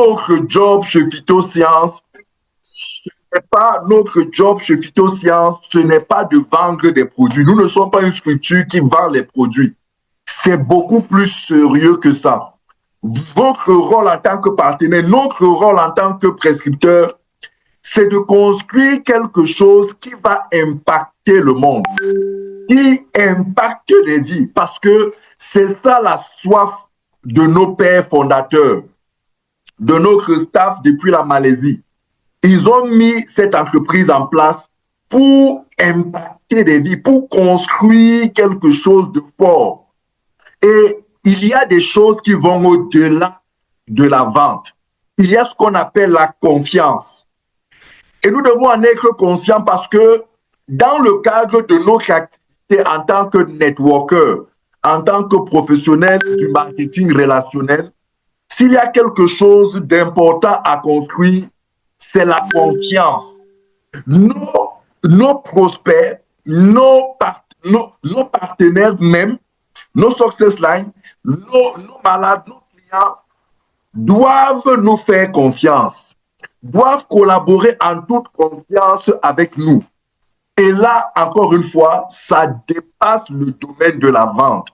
Notre job chez Phytosciences, notre job chez Phytosciences, ce n'est pas de vendre des produits. Nous ne sommes pas une structure qui vend les produits. C'est beaucoup plus sérieux que ça. Votre rôle en tant que partenaire, notre rôle en tant que prescripteur, c'est de construire quelque chose qui va impacter le monde, qui impacte les vies, parce que c'est ça la soif de nos pères fondateurs, de notre staff depuis la Malaisie. Ils ont mis cette entreprise en place pour impacter des vies, pour construire quelque chose de fort. Et il y a des choses qui vont au-delà de la vente. Il y a ce qu'on appelle la confiance. Et nous devons en être conscients parce que dans le cadre de notre activité en tant que networker, en tant que professionnel du marketing relationnel, s'il y a quelque chose d'important à construire, c'est la confiance. Nos prospects, nos partenaires même, nos success lines, nos malades, nos clients doivent nous faire confiance, doivent collaborer en toute confiance avec nous. Et là, encore une fois, ça dépasse le domaine de la vente.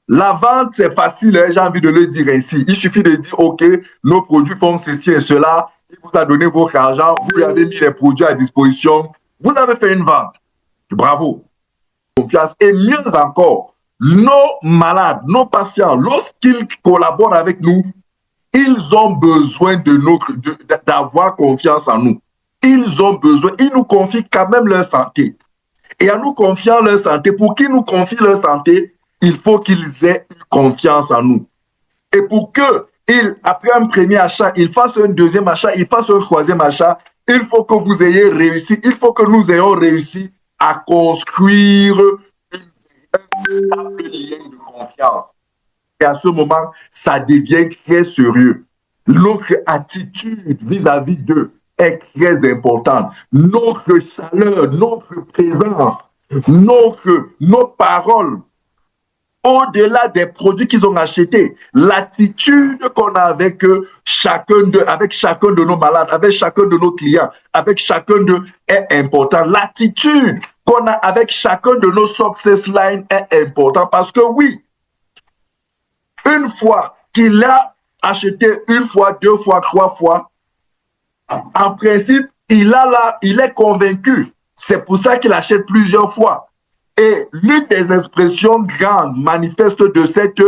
La vente, c'est facile, j'ai envie de le dire ainsi. Il suffit de dire, OK, nos produits font ceci et cela, il vous a donné votre argent, vous lui avez mis les produits à disposition, vous avez fait une vente. Bravo. Confiance. Et mieux encore, nos malades, nos patients, lorsqu'ils collaborent avec nous, ils ont besoin d'avoir confiance en nous. Ils ont besoin, ils nous confient quand même leur santé. Et en nous confiant leur santé, pour qu'ils nous confient leur santé, il faut qu'ils aient confiance en nous. Et pour qu'ils, après un premier achat, ils fassent un deuxième achat, ils fassent un troisième achat, il faut que vous ayez réussi, il faut que nous ayons réussi à construire un lien de confiance. Et à ce moment, ça devient très sérieux. Notre attitude vis-à-vis d'eux est très importante. Notre chaleur, notre présence, nos paroles, au-delà des produits qu'ils ont achetés, l'attitude qu'on a avec chacun de nos malades, avec chacun de nos clients, avec chacun d'eux est important. L'attitude qu'on a avec chacun de nos success lines est important parce que oui, une fois qu'il a acheté une fois, deux fois, trois fois, en principe, il est convaincu. C'est pour ça qu'il achète plusieurs fois. Et l'une des expressions grandes, manifestes de cette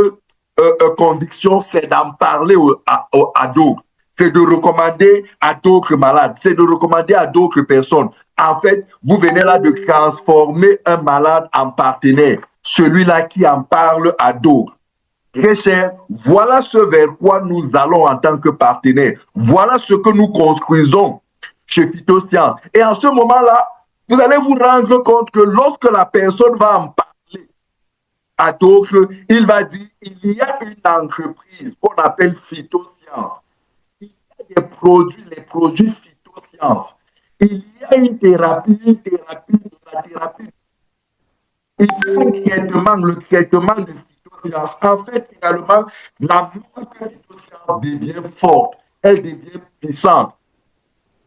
conviction, c'est d'en parler à d'autres. C'est de recommander à d'autres malades. C'est de recommander à d'autres personnes. En fait, vous venez là de transformer un malade en partenaire. Celui-là qui en parle à d'autres. Très cher, voilà ce vers quoi nous allons en tant que partenaire. Voilà ce que nous construisons chez Phytosciences. Et en ce moment-là, vous allez vous rendre compte que lorsque la personne va en parler à d'autres, il va dire, il y a une entreprise qu'on appelle Phytosciences. Il y a des produits, les produits Phytosciences. Il y a une thérapie de la thérapie. Il y a un traitement, le traitement de Phytosciences. En fait, également, la marque Phytosciences devient forte, elle devient puissante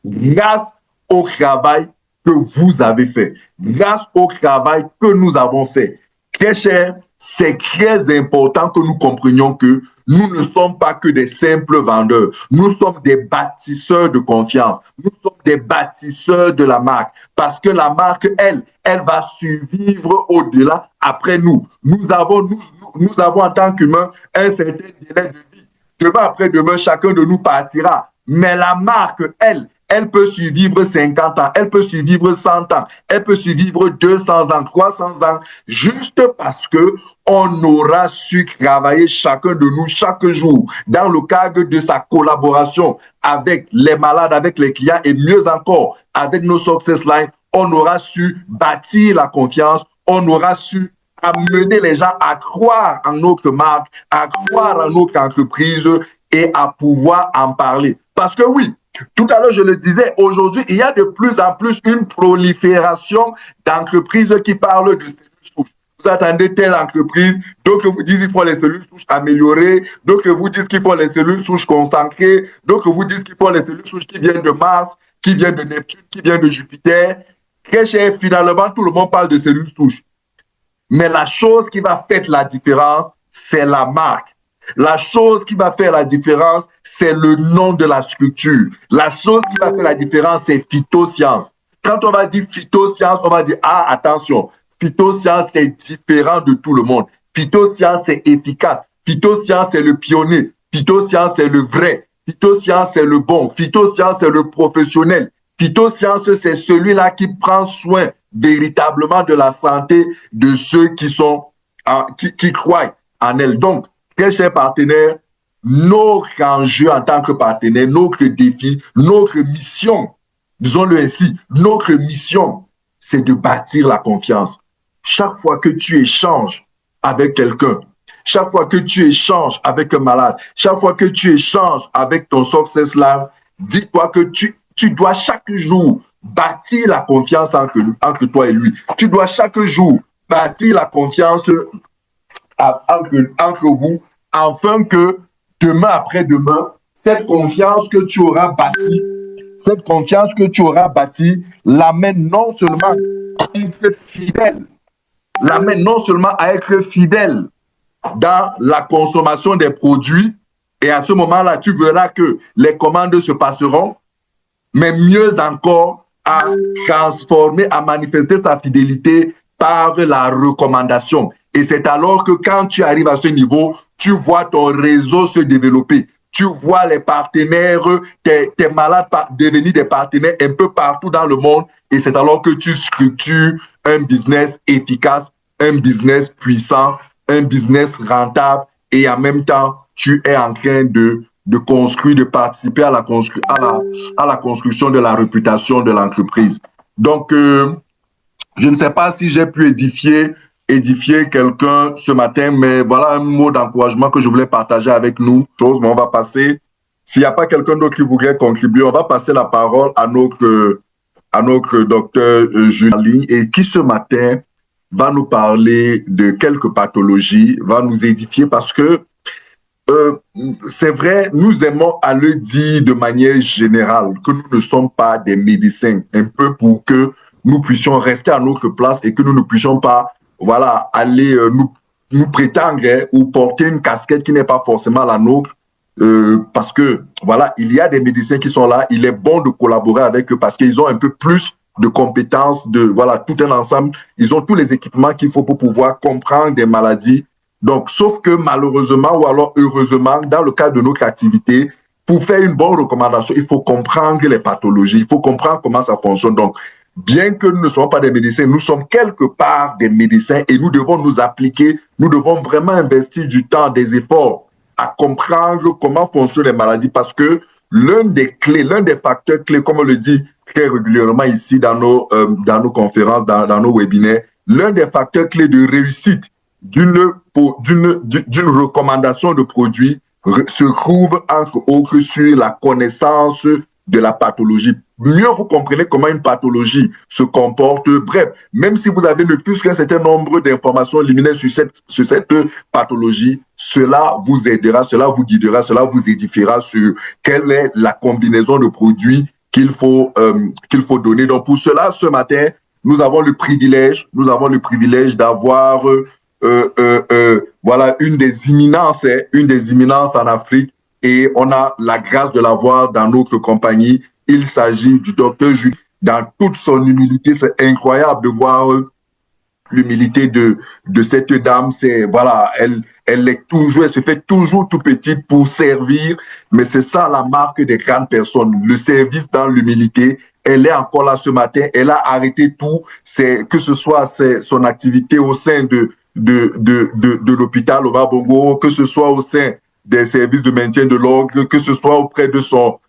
grâce au travail que vous avez fait, grâce au travail que nous avons fait. Très cher, c'est très important que nous comprenions que nous ne sommes pas que des simples vendeurs. Nous sommes des bâtisseurs de confiance. Nous sommes des bâtisseurs de la marque. Parce que la marque, elle va survivre au-delà après nous. Nous avons en tant qu'humains un certain délai de vie. Demain après demain, chacun de nous partira. Mais la marque, elle peut survivre 50 ans, elle peut survivre 100 ans, elle peut survivre 200 ans, 300 ans, juste parce que on aura su travailler chacun de nous chaque jour dans le cadre de sa collaboration avec les malades, avec les clients et mieux encore avec nos success lines, on aura su bâtir la confiance, on aura su amener les gens à croire en notre marque, à croire en notre entreprise et à pouvoir en parler. Parce que oui, tout à l'heure, je le disais, aujourd'hui, il y a de plus en plus une prolifération d'entreprises qui parlent de cellules souches. vous attendez telle entreprise, d'autres vous disent qu'il faut les cellules souches améliorées, d'autres vous disent qu'il faut les cellules souches concentrées, d'autres vous disent qu'il faut les cellules souches qui viennent de Mars, qui viennent de Neptune, qui viennent de Jupiter. Très cher, finalement, tout le monde parle de cellules souches. Mais la chose qui va faire la différence, c'est la marque. La chose qui va faire la différence, c'est le nom de la structure. La chose qui va faire la différence, c'est phytosciences. Quand on va dire phytosciences, on va dire, ah, attention, phytosciences, c'est différent de tout le monde. Phytosciences, c'est efficace. Phytosciences, c'est le pionnier. Phytosciences, c'est le vrai. Phytosciences, c'est le bon. Phytosciences, c'est le professionnel. Phytosciences, c'est celui-là qui prend soin véritablement de la santé de ceux qui croient en elle. Donc, très chers partenaires, notre enjeu en tant que partenaire, notre défi, notre mission, disons-le ainsi, notre mission, c'est de bâtir la confiance. Chaque fois que tu échanges avec quelqu'un, chaque fois que tu échanges avec un malade, chaque fois que tu échanges avec ton success lab, dis-toi que tu dois chaque jour bâtir la confiance entre toi et lui. Tu dois chaque jour bâtir la confiance entre vous, afin que demain après-demain, cette confiance que tu auras bâtie, l'amène non seulement à être fidèle, dans la consommation des produits, et à ce moment-là, tu verras que les commandes se passeront, mais mieux encore, à transformer, à manifester sa fidélité par la recommandation. Et c'est alors que quand tu arrives à ce niveau, tu vois ton réseau se développer. Tu vois les partenaires, tes malades devenir des partenaires un peu partout dans le monde. Et c'est alors que tu structures un business efficace, un business puissant, un business rentable. Et en même temps, tu es en train de construire, de participer à la construction de la réputation de l'entreprise. Donc, je ne sais pas si j'ai pu édifier quelqu'un ce matin, mais voilà un mot d'encouragement que je voulais partager avec nous. Mais on va passer, s'il n'y a pas quelqu'un d'autre qui voudrait contribuer, on va passer la parole à notre docteur Julie, et qui ce matin va nous parler de quelques pathologies, va nous édifier parce que c'est vrai, nous aimons à le dire de manière générale que nous ne sommes pas des médecins, un peu pour que nous puissions rester à notre place et que nous ne puissions pas, voilà, aller nous prétendre ou porter une casquette qui n'est pas forcément la nôtre, parce que, voilà, il y a des médecins qui sont là, il est bon de collaborer avec eux parce qu'ils ont un peu plus de compétences, voilà, tout un ensemble, ils ont tous les équipements qu'il faut pour pouvoir comprendre des maladies. Donc, sauf que malheureusement ou alors heureusement, dans le cadre de notre activité, pour faire une bonne recommandation, il faut comprendre les pathologies, il faut comprendre comment ça fonctionne. Donc, bien que nous ne soyons pas des médecins, nous sommes quelque part des médecins et nous devons nous appliquer, nous devons vraiment investir du temps, des efforts à comprendre comment fonctionnent les maladies parce que l'un des facteurs clés, comme on le dit très régulièrement ici dans nos conférences, dans nos webinaires, l'un des facteurs clés de réussite d'une recommandation de produit se trouve entre autres sur la connaissance de la pathologie. Mieux vous comprenez comment une pathologie se comporte, bref, même si vous avez ne plus qu'un certain nombre d'informations liminaires sur cette pathologie, cela vous aidera, cela vous guidera, cela vous édifiera sur quelle est la combinaison de produits qu'il faut donner. Donc pour cela, ce matin, nous avons le privilège d'avoir voilà une des imminences en Afrique, et on a la grâce de l'avoir dans notre compagnie. Il s'agit du docteur Julie dans toute son humilité. C'est incroyable de voir l'humilité de cette dame. C'est voilà, elle se fait toujours tout petite pour servir, mais c'est ça la marque des grandes personnes, le service dans l'humilité. Elle est encore là ce matin, elle a arrêté tout, que ce soit son activité au sein de l'hôpital au Bongo, que ce soit au sein des services de maintien de l'ordre, que ce soit auprès de son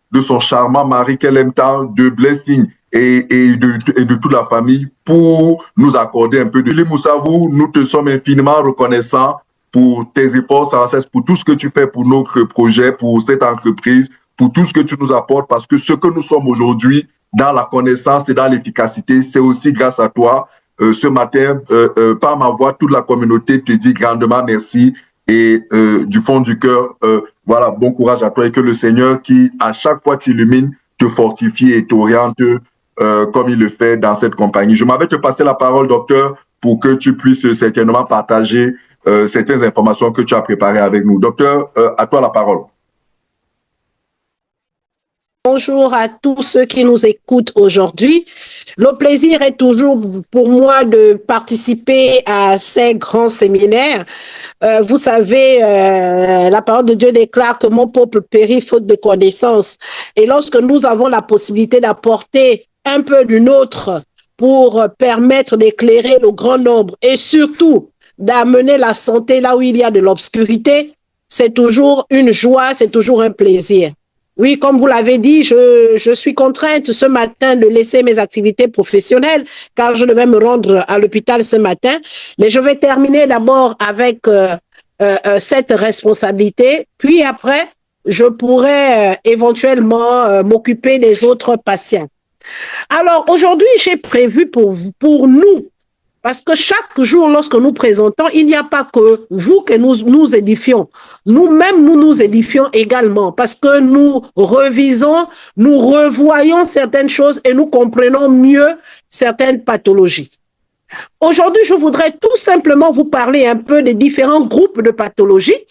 charmant mari qu'elle aime tant, de Blessing et de toute la famille, pour nous accorder un peu de Julie Moussavou. Nous te sommes infiniment reconnaissants pour tes efforts sans cesse, pour tout ce que tu fais pour notre projet, pour cette entreprise, pour tout ce que tu nous apportes, parce que ce que nous sommes aujourd'hui, dans la connaissance et dans l'efficacité, c'est aussi grâce à toi. ce matin, par ma voix, toute la communauté te dit grandement merci et du fond du cœur, voilà, bon courage à toi et que le Seigneur qui, à chaque fois, t'illumine, te fortifie et t'oriente comme il le fait dans cette compagnie. Je m'avais te passer la parole, docteur, pour que tu puisses certainement partager certaines informations que tu as préparées avec nous. Docteur, à toi la parole. Bonjour à tous ceux qui nous écoutent aujourd'hui. Le plaisir est toujours pour moi de participer à ces grands séminaires. Vous savez, la parole de Dieu déclare que mon peuple périt faute de connaissance. Et lorsque nous avons la possibilité d'apporter un peu du nôtre pour permettre d'éclairer le grand nombre et surtout d'amener la santé là où il y a de l'obscurité, c'est toujours une joie, c'est toujours un plaisir. Oui, comme vous l'avez dit, je suis contrainte ce matin de laisser mes activités professionnelles car je devais me rendre à l'hôpital ce matin. Mais je vais terminer d'abord avec cette responsabilité. Puis après, je pourrai éventuellement m'occuper des autres patients. Alors aujourd'hui, j'ai prévu pour nous, parce que chaque jour, lorsque nous présentons, il n'y a pas que vous que nous édifions. Nous-mêmes, nous nous édifions également parce que nous revisons, nous revoyons certaines choses et nous comprenons mieux certaines pathologies. Aujourd'hui, je voudrais tout simplement vous parler un peu des différents groupes de pathologies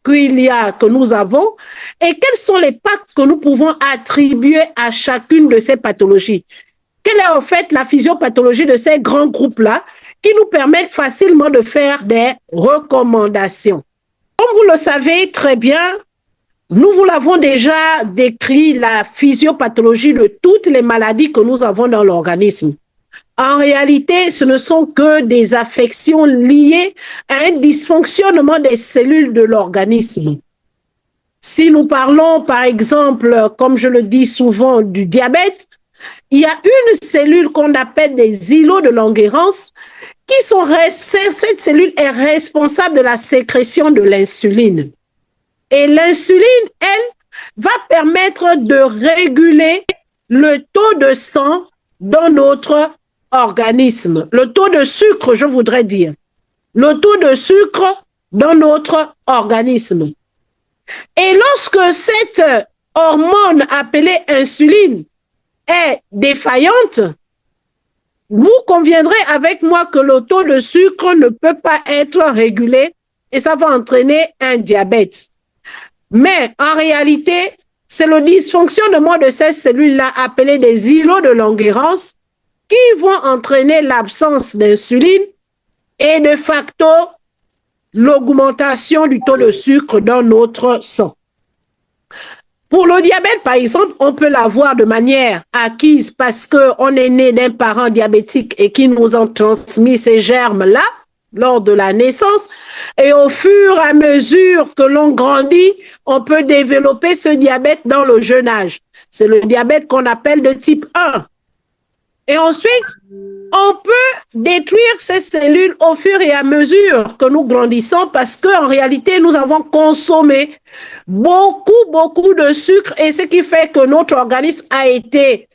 que nous avons et quels sont les pactes que nous pouvons attribuer à chacune de ces pathologies. Quelle est en fait la physiopathologie de ces grands groupes-là qui nous permettent facilement de faire des recommandations. Comme vous le savez très bien, nous vous l'avons déjà décrit, la physiopathologie de toutes les maladies que nous avons dans l'organisme. En réalité, ce ne sont que des affections liées à un dysfonctionnement des cellules de l'organisme. Si nous parlons, par exemple, comme je le dis souvent, du diabète, il y a une cellule qu'on appelle des îlots de Langerhans cette cellule est responsable de la sécrétion de l'insuline. Et l'insuline, elle, va permettre de réguler le taux de sang dans notre organisme. Le taux de sucre, je voudrais dire. Le taux de sucre dans notre organisme. Et lorsque cette hormone appelée insuline est défaillante, vous conviendrez avec moi que le taux de sucre ne peut pas être régulé et ça va entraîner un diabète. Mais en réalité, c'est le dysfonctionnement de ces cellules-là appelées des îlots de Langerhans qui vont entraîner l'absence d'insuline et de facto l'augmentation du taux de sucre dans notre sang. Pour le diabète, par exemple, on peut l'avoir de manière acquise parce qu'on est né d'un parent diabétique et qui nous a transmis ces germes-là lors de la naissance. Et au fur et à mesure que l'on grandit, on peut développer ce diabète dans le jeune âge. C'est le diabète qu'on appelle de type 1. Et ensuite, on peut détruire ces cellules au fur et à mesure que nous grandissons parce qu'en réalité, nous avons consommé beaucoup de sucre et ce qui fait que notre organisme a été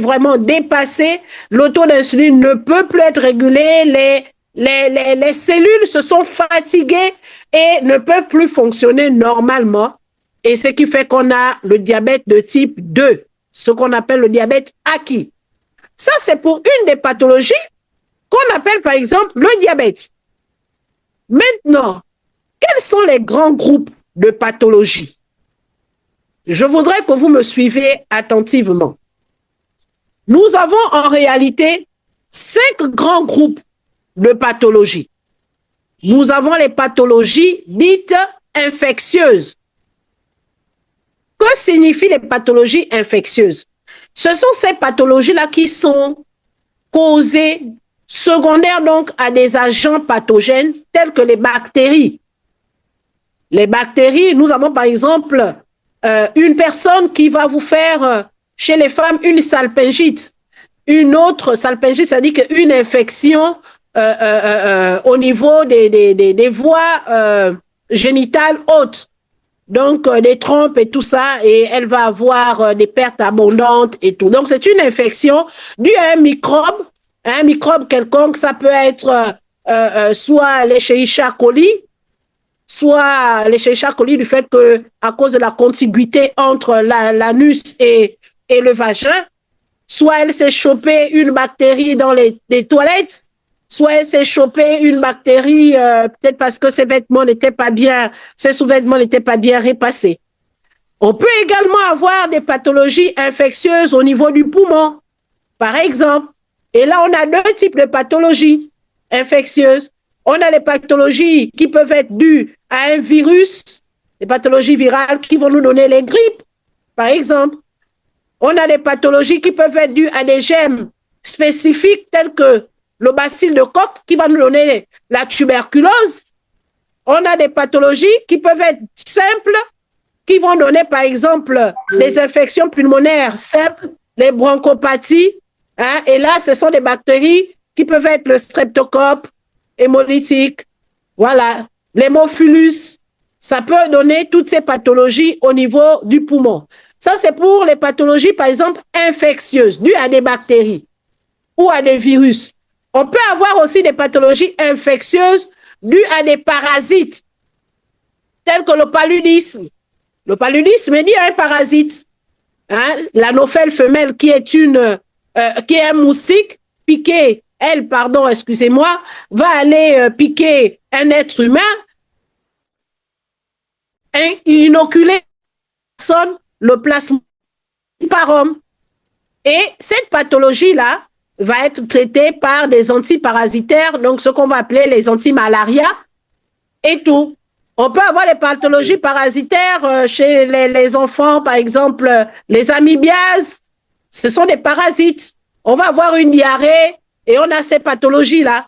vraiment dépassé. Le taux d'insuline ne peut plus être régulé. Les cellules se sont fatiguées et ne peuvent plus fonctionner normalement. Et ce qui fait qu'on a le diabète de type 2, ce qu'on appelle le diabète acquis. Ça, c'est pour une des pathologies qu'on appelle par exemple le diabète. Maintenant, quels sont les grands groupes de pathologies? Je voudrais que vous me suivez attentivement. Nous avons en réalité 5 grands groupes de pathologies. Nous avons les pathologies dites infectieuses. Que signifient les pathologies infectieuses? Ce sont ces pathologies-là qui sont causées secondaires donc à des agents pathogènes tels que les bactéries. Les bactéries, nous avons par exemple une personne qui va vous faire chez les femmes une salpingite. Une autre salpingite, c'est-à-dire qu'une infection au niveau des voies génitales hautes. Donc, des trompes et tout ça, et elle va avoir des pertes abondantes et tout. Donc, c'est une infection due à un microbe un microbe quelconque, ça peut être soit l'Escherichia coli, soit l'Escherichia coli du fait que, à cause de la contiguïté entre l'anus et le vagin, soit elle s'est chopée une bactérie dans les toilettes, soit elle s'est chopée une bactérie peut-être parce que ses vêtements n'étaient pas bien, ses sous-vêtements n'étaient pas bien repassés. On peut également avoir des pathologies infectieuses au niveau du poumon, par exemple. Et là, on a deux types de pathologies infectieuses. On a les pathologies qui peuvent être dues à un virus, les pathologies virales qui vont nous donner les grippes, par exemple. On a des pathologies qui peuvent être dues à des germes spécifiques tels que le bacille de Koch qui va nous donner la tuberculose. On a des pathologies qui peuvent être simples, qui vont donner par exemple les infections pulmonaires simples, les bronchopathies. Hein, et là, ce sont des bactéries qui peuvent être le streptocoque, hémolytique, voilà, l'hémophilus. Ça peut donner toutes ces pathologies au niveau du poumon. Ça, c'est pour les pathologies, par exemple, infectieuses, dues à des bactéries ou à des virus. On peut avoir aussi des pathologies infectieuses dues à des parasites, tels que le paludisme. Le paludisme est dû à un parasite. Hein? L'anophèle femelle, qui est un moustique piqué, va aller piquer un être humain, inoculer personne le plasmodium. Et cette pathologie-là va être traitée par des antiparasitaires, donc ce qu'on va appeler les antimalarias et tout. On peut avoir les pathologies parasitaires chez les enfants, par exemple, les amibiases, ce sont des parasites. On va avoir une diarrhée et on a ces pathologies-là.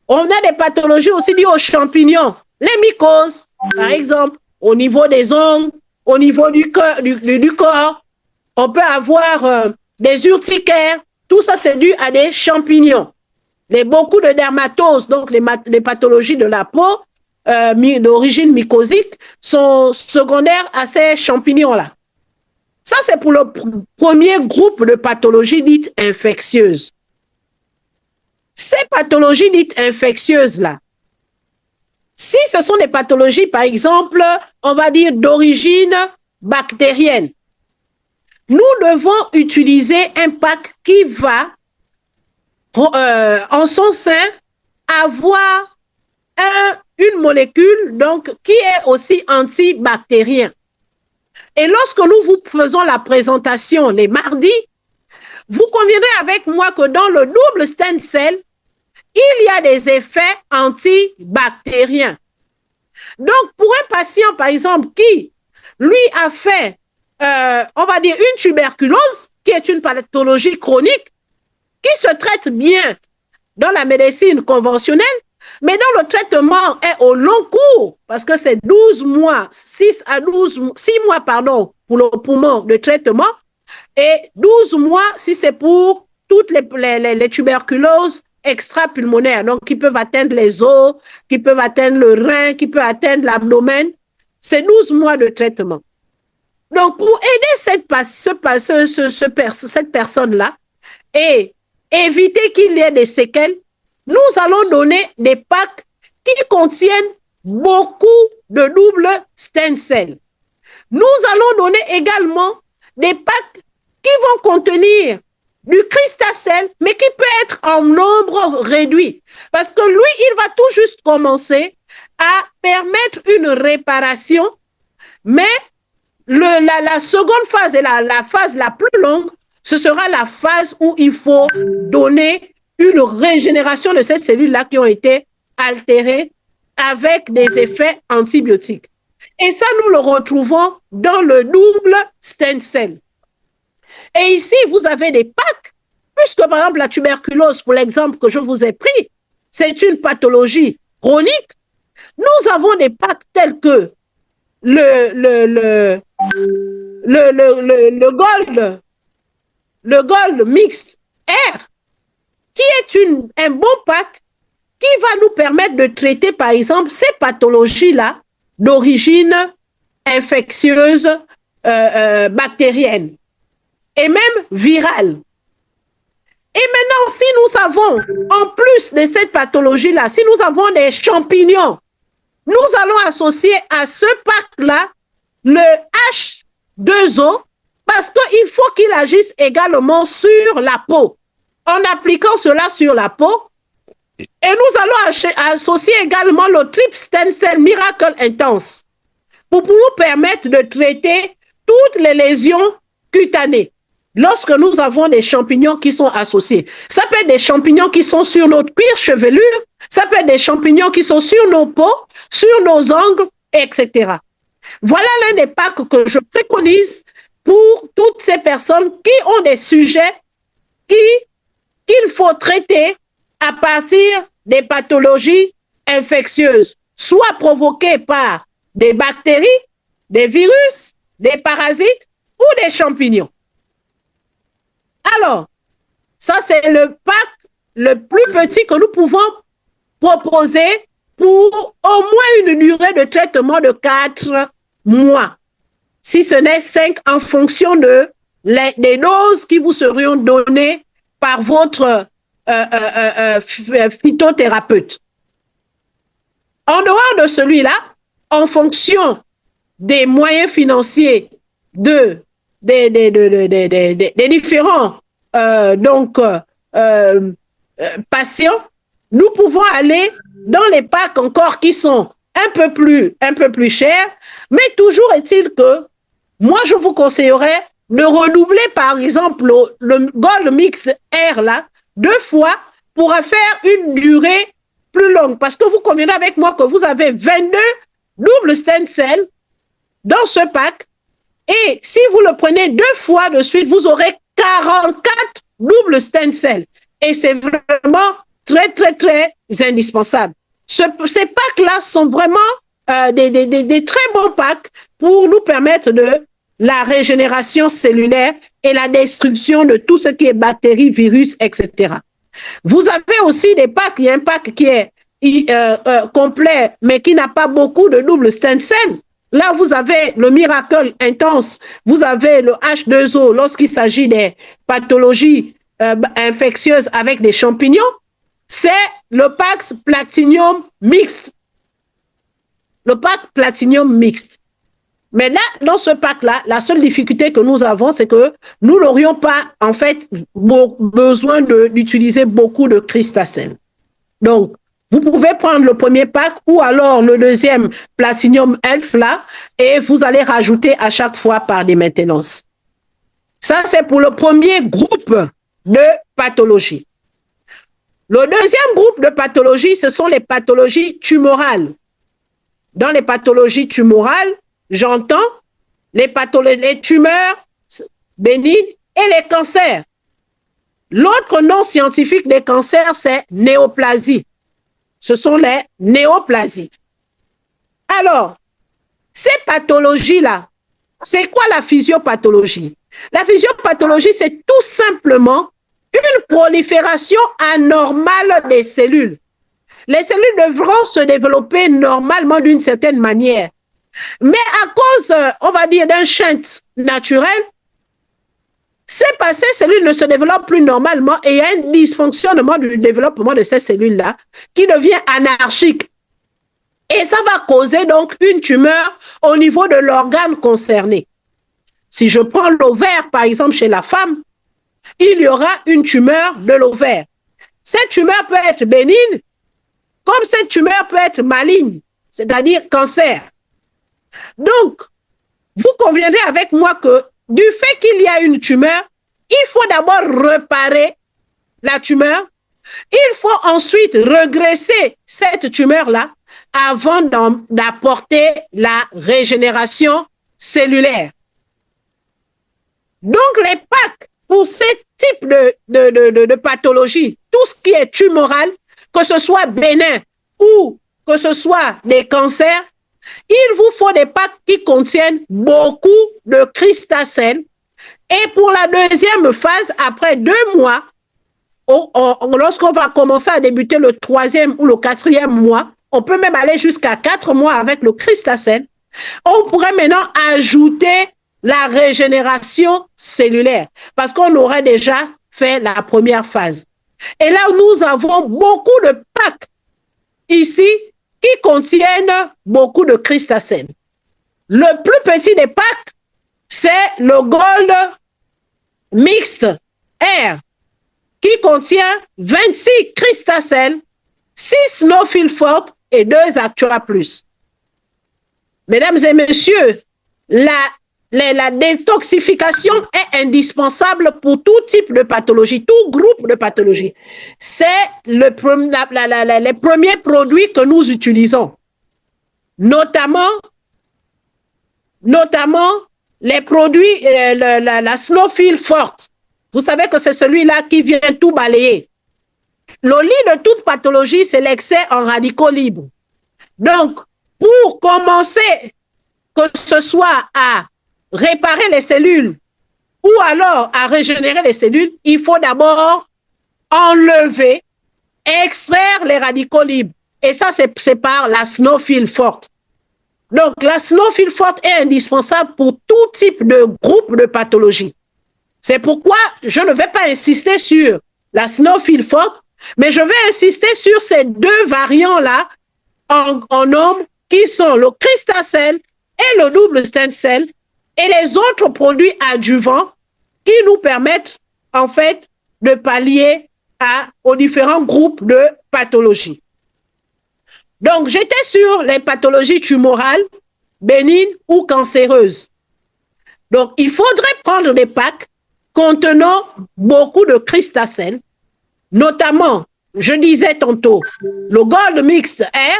On a des pathologies aussi liées aux champignons, les mycoses, par exemple, au niveau des ongles, au niveau du corps. On peut avoir des urticaires. Tout ça, c'est dû à des champignons. Beaucoup de dermatoses, donc les pathologies de la peau d'origine mycosique, sont secondaires à ces champignons-là. Ça, c'est pour le premier groupe de pathologies dites infectieuses. Ces pathologies dites infectieuses-là, si ce sont des pathologies, par exemple, on va dire d'origine bactérienne, nous devons utiliser un pack qui va, en son sein, avoir une molécule donc, qui est aussi antibactérien. Et lorsque nous vous faisons la présentation les mardis, vous conviendrez avec moi que dans le double stem cell, il y a des effets antibactériens. Donc, pour un patient, par exemple, qui, lui, a fait, on va dire, une tuberculose, qui est une pathologie chronique, qui se traite bien dans la médecine conventionnelle, mais dont le traitement est au long cours, parce que c'est 6 mois, pour le poumon de traitement, et 12 mois si c'est pour toutes les tuberculoses extra-pulmonaires, donc qui peuvent atteindre les os, qui peuvent atteindre le rein, qui peuvent atteindre l'abdomen. C'est 12 mois de traitement. Donc, pour aider cette personne-là et éviter qu'il y ait des séquelles, nous allons donner des packs qui contiennent beaucoup de double stem cell. Nous allons donner également des packs qui vont contenir du cristacell, mais qui peut être en nombre réduit. Parce que lui, il va tout juste commencer à permettre une réparation, mais la seconde phase et la phase la plus longue, ce sera la phase où il faut donner une régénération de ces cellules-là qui ont été altérées avec des effets antibiotiques. Et ça, nous le retrouvons dans le double stem cell. Et ici, vous avez des packs, puisque par exemple la tuberculose, pour l'exemple que je vous ai pris, c'est une pathologie chronique. Nous avons des packs tels que le Gold Mixed Air, qui est un bon pack qui va nous permettre de traiter, par exemple, ces pathologies-là d'origine infectieuse bactérienne et même virale. Et maintenant, si nous avons, en plus de cette pathologie-là, si nous avons des champignons, nous allons associer à ce pack-là le H2O parce qu'il faut qu'il agisse également sur la peau. En appliquant cela sur la peau, et nous allons associer également le Trip Stem Cell Miracle Intense pour nous permettre de traiter toutes les lésions cutanées. Lorsque nous avons des champignons qui sont associés, ça peut être des champignons qui sont sur notre cuir chevelu, ça peut être des champignons qui sont sur nos peaux, sur nos ongles, etc. Voilà l'un des packs que je préconise pour toutes ces personnes qui ont des sujets qu'il faut traiter à partir des pathologies infectieuses, soit provoquées par des bactéries, des virus, des parasites ou des champignons. Alors, ça c'est le pack le plus petit que nous pouvons proposer pour au moins une durée de traitement de 4 mois, si ce n'est 5 en fonction des doses qui vous seront données par votre phytothérapeute. En dehors de celui-là, en fonction des moyens financiers des différents patients, nous pouvons aller dans les packs encore qui sont un peu plus chers, mais toujours est-il que moi je vous conseillerais de redoubler par exemple le Gold Mix Air là 2 fois pour faire une durée plus longue, parce que vous conviendrez avec moi que vous avez 22 double stem cells dans ce pack, et si vous le prenez 2 fois de suite, vous aurez 44 double stem cells, et c'est vraiment très indispensable. Ces packs-là sont vraiment des très bons packs pour nous permettre de la régénération cellulaire et la destruction de tout ce qui est bactéries, virus, etc. Vous avez aussi des packs, il y a un pack qui est complet, mais qui n'a pas beaucoup de double stem cells. Là, vous avez le Miracle Intense, vous avez le H2O lorsqu'il s'agit des pathologies infectieuses avec des champignons. C'est le pack Platinum Mixte. Le pack Platinum Mixte. Mais là, dans ce pack-là, la seule difficulté que nous avons, c'est que nous n'aurions pas, en fait, besoin d'utiliser beaucoup de cristacène. Donc, vous pouvez prendre le premier pack ou alors le deuxième Platinum Elf là, et vous allez rajouter à chaque fois par des maintenances. Ça, c'est pour le premier groupe de pathologies. Le deuxième groupe de pathologies, ce sont les pathologies tumorales. Dans les pathologies tumorales, j'entends les tumeurs bénignes et les cancers. L'autre nom scientifique des cancers, c'est néoplasie. Ce sont les néoplasies. Alors, ces pathologies-là, c'est quoi la physiopathologie? La physiopathologie, c'est tout simplement une prolifération anormale des cellules. Les cellules devront se développer normalement d'une certaine manière. Mais à cause, on va dire, d'un shunt naturel, ces cellules ne se développent plus normalement et il y a un dysfonctionnement du développement de ces cellules-là qui devient anarchique. Et ça va causer donc une tumeur au niveau de l'organe concerné. Si je prends l'ovaire, par exemple, chez la femme, il y aura une tumeur de l'ovaire. Cette tumeur peut être bénigne, comme cette tumeur peut être maligne, c'est-à-dire cancer. Donc, vous conviendrez avec moi que du fait qu'il y a une tumeur, il faut d'abord réparer la tumeur. Il faut ensuite regresser cette tumeur-là avant d'apporter la régénération cellulaire. Donc, les packs pour ce type de pathologie, tout ce qui est tumoral, que ce soit bénin ou que ce soit des cancers, il vous faut des packs qui contiennent beaucoup de cristacène. Et pour la deuxième phase, après 2 mois, lorsqu'on va commencer à débuter le 3e ou le 4e mois, on peut même aller jusqu'à 4 mois avec le cristacène, on pourrait maintenant ajouter la régénération cellulaire parce qu'on aurait déjà fait la première phase. Et là, nous avons beaucoup de packs ici qui contiennent beaucoup de cristacène. Le plus petit des packs, c'est le Gold Mixed Air qui contient 26 cristacènes, 6 no-fill fortes et 2 Actua Plus. Mesdames et messieurs, la détoxification est indispensable pour tout type de pathologie, tout groupe de pathologie. C'est les premiers produits que nous utilisons, notamment les produits, la Snow-Fill forte. Vous savez que c'est celui-là qui vient tout balayer. Le lit de toute pathologie, c'est l'excès en radicaux libres. Donc, pour commencer, que ce soit à réparer les cellules ou alors à régénérer les cellules, il faut d'abord enlever, extraire les radicaux libres. Et ça, c'est par la Snow-Fill forte. Donc, la Snow-Fill forte est indispensable pour tout type de groupe de pathologie. C'est pourquoi je ne vais pas insister sur la Snow-Fill forte, mais je vais insister sur ces deux variants-là en nombre qui sont le Cristacell et le double stem cell et les autres produits adjuvants qui nous permettent en fait de pallier aux différents groupes de pathologies. Donc, j'étais sur les pathologies tumorales, bénignes ou cancéreuses. Donc, il faudrait prendre des packs contenant beaucoup de cristacène, notamment, je disais tantôt, le Gold Mixed Air,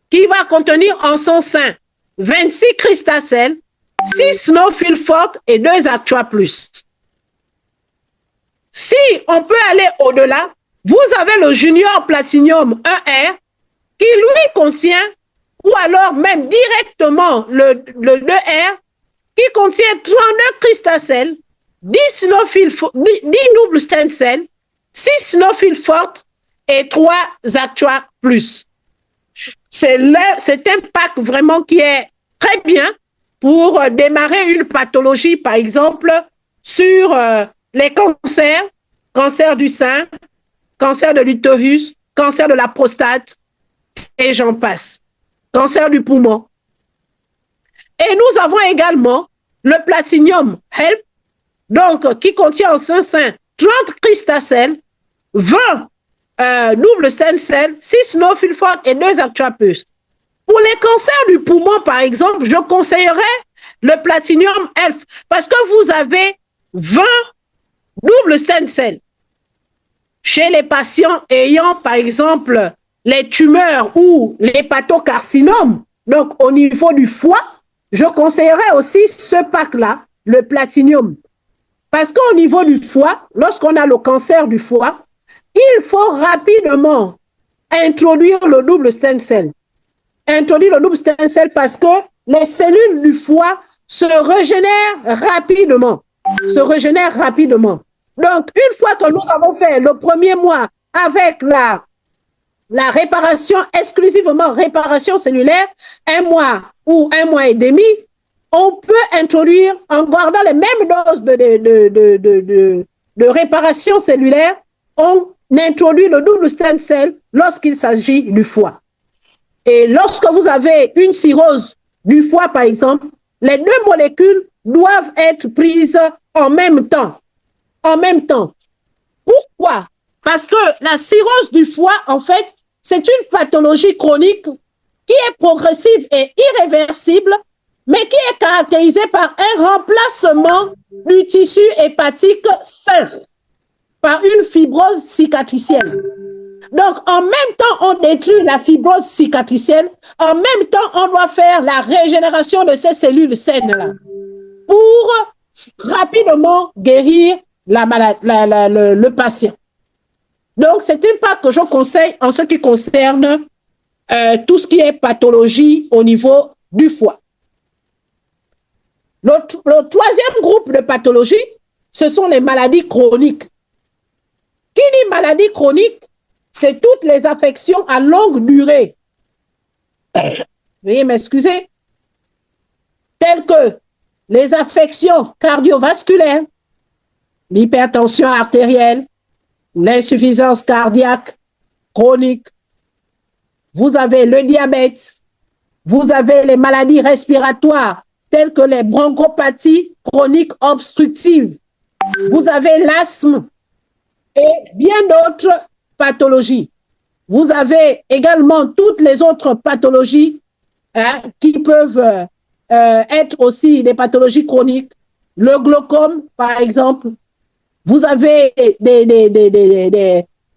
qui va contenir en son sein 26 cristacènes, 6 no-fill fortes et 2 Actua Plus. Si on peut aller au-delà, vous avez le Junior Platinum 1R qui lui contient, ou alors même directement le 2R, qui contient 32 cristacènes, 10 double stem cells, 6 no-fill fortes et 3 Actua Plus. C'est un pack vraiment qui est très bien pour démarrer une pathologie, par exemple, sur les cancers, cancer du sein, cancer de l'utérus, cancer de la prostate, et j'en passe, cancer du poumon. Et nous avons également le Platinum Help, donc qui contient en son sein 30 cristacènes, 20 double stem cell, 6 no-fill fortes et 2 Actua Plus. Pour les cancers du poumon, par exemple, je conseillerais le Platinum Health parce que vous avez 20 double stem cell. Chez les patients ayant, par exemple, les tumeurs ou l'hépatocarcinome, donc au niveau du foie, je conseillerais aussi ce pack-là, le Platinum. Parce qu'au niveau du foie, lorsqu'on a le cancer du foie, il faut rapidement introduire le double stem cell. Introduire le double stem cell parce que les cellules du foie se régénèrent rapidement. Donc, une fois que nous avons fait le premier mois avec la réparation, exclusivement réparation cellulaire, 1 mois ou 1 mois et demi, on peut introduire, en gardant les mêmes doses de réparation cellulaire, on introduit le double stem cell lorsqu'il s'agit du foie. Et lorsque vous avez une cirrhose du foie, par exemple, les deux molécules doivent être prises en même temps. Pourquoi? Parce que la cirrhose du foie, en fait, c'est une pathologie chronique qui est progressive et irréversible, mais qui est caractérisée par un remplacement du tissu hépatique sain par une fibrose cicatricielle. Donc, en même temps, on détruit la fibrose cicatricielle, en même temps, on doit faire la régénération de ces cellules saines-là pour rapidement guérir le patient. Donc, c'est une part que je conseille en ce qui concerne tout ce qui est pathologie au niveau du foie. Le troisième groupe de pathologies, ce sont les maladies chroniques. Qui dit maladie chronique, c'est toutes les affections à longue durée. Veuillez m'excuser. Telles que les affections cardiovasculaires, l'hypertension artérielle, l'insuffisance cardiaque chronique, vous avez le diabète, vous avez les maladies respiratoires telles que les bronchopathies chroniques obstructives, vous avez l'asthme et bien d'autres pathologies. Vous avez également toutes les autres pathologies qui peuvent être aussi des pathologies chroniques. Le glaucome, par exemple. Vous avez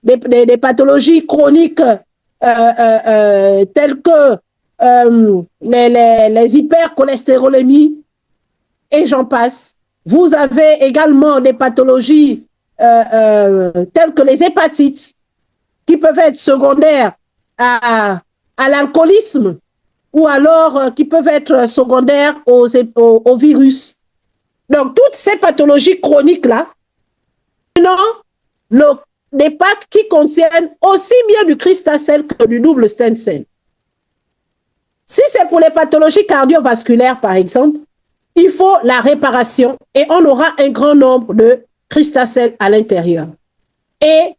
des pathologies chroniques telles que les hypercholestérolémies et j'en passe. Vous avez également des pathologies telles que les hépatites qui peuvent être secondaires à l'alcoolisme ou alors qui peuvent être secondaires au virus. Donc, toutes ces pathologies chroniques-là, des packs qui contiennent aussi bien du Cristal que du double stem cell. Si c'est pour les pathologies cardiovasculaires, par exemple, il faut la réparation et on aura un grand nombre de Cristal à l'intérieur. Et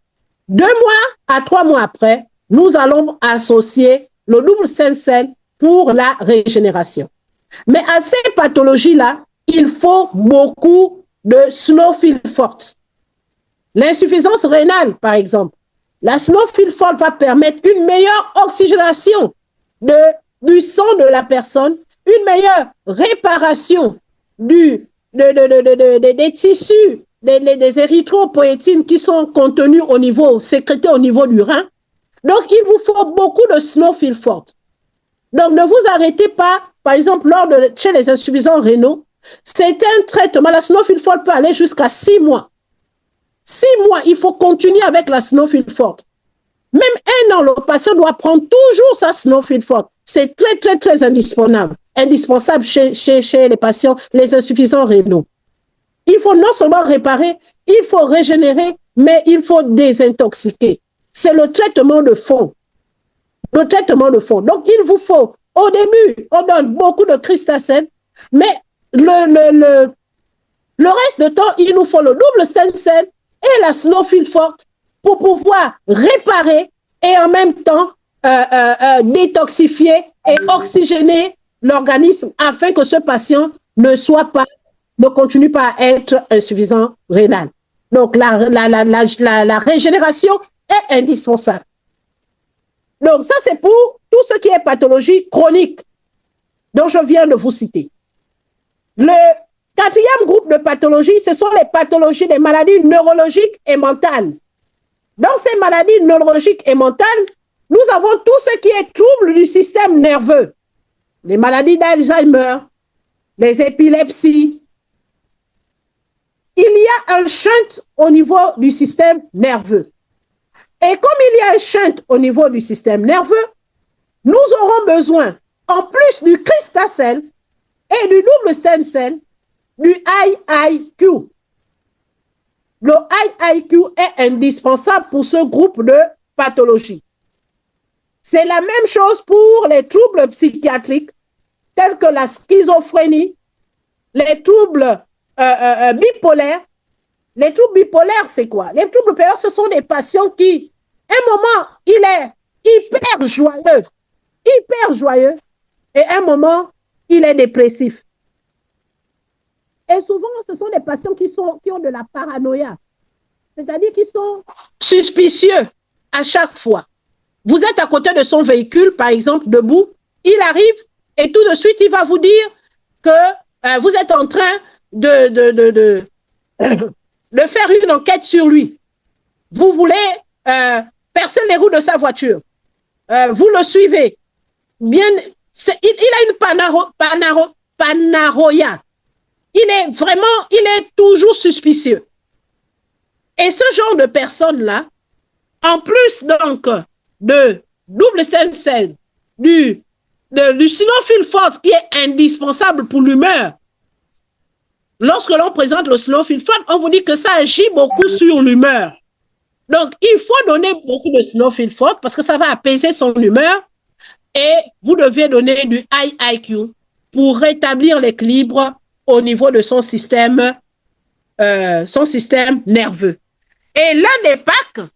2 mois à 3 mois après, nous allons associer le double stem cell pour la régénération. Mais à ces pathologies-là, il faut beaucoup de snowfil forte. L'insuffisance rénale, par exemple. La snowfil forte va permettre une meilleure oxygénation du sang de la personne, une meilleure réparation des tissus, des érythropoïétines qui sont contenus au niveau, sécrétés au niveau du rein. Donc, il vous faut beaucoup de snowfil forte. Donc, ne vous arrêtez pas, par exemple, chez les insuffisants rénaux, c'est un traitement, la snowfil forte peut aller jusqu'à 6 mois. 6 mois, il faut continuer avec la snowfil forte. Même 1 an, le patient doit prendre toujours sa snowfil forte. C'est très, très, très indispensable chez les patients, les insuffisants rénaux. Il faut non seulement réparer, il faut régénérer, mais il faut désintoxiquer. C'est le traitement de fond. Le traitement de fond. Donc, il vous faut, au début, on donne beaucoup de Cristal, mais le reste du temps, il nous faut le double stem cell et la snowfil forte pour pouvoir réparer et en même temps détoxifier et oxygéner l'organisme afin que ce patient ne continue pas à être insuffisant rénal. Donc, la régénération est indispensable. Donc, ça, c'est pour tout ce qui est pathologie chronique dont je viens de vous citer. Le 4e groupe de pathologies, ce sont les pathologies des maladies neurologiques et mentales. Dans ces maladies neurologiques et mentales, nous avons tout ce qui est trouble du système nerveux. Les maladies d'Alzheimer, les épilepsies. Il y a un shunt au niveau du système nerveux. Et comme il y a un shunt au niveau du système nerveux, nous aurons besoin, en plus du Cristal et du double stem cell, du IIQ. Le IIQ est indispensable pour ce groupe de pathologies. C'est la même chose pour les troubles psychiatriques tels que la schizophrénie, les troubles bipolaires. Les troubles bipolaires, c'est quoi? Les troubles bipolaires, ce sont des patients qui, à un moment, il est hyper joyeux, et à un moment, il est dépressif. Et souvent, ce sont des patients qui ont de la paranoïa, c'est-à-dire qui sont suspicieux à chaque fois. Vous êtes à côté de son véhicule, par exemple, debout, il arrive et tout de suite, il va vous dire que vous êtes en train de faire une enquête sur lui. Vous voulez percer les roues de sa voiture. Vous le suivez. Bien, il a une paranoïa. Il est toujours suspicieux. Et ce genre de personnes-là, en plus donc de double stem cell, du snowfil forte qui est indispensable pour l'humeur, lorsque l'on présente le snowfil forte, on vous dit que ça agit beaucoup sur l'humeur. Donc, il faut donner beaucoup de snowfil forte parce que ça va apaiser son humeur et vous devez donner du IIQ pour rétablir l'équilibre au niveau de son système son système nerveux. Et l'un des packs,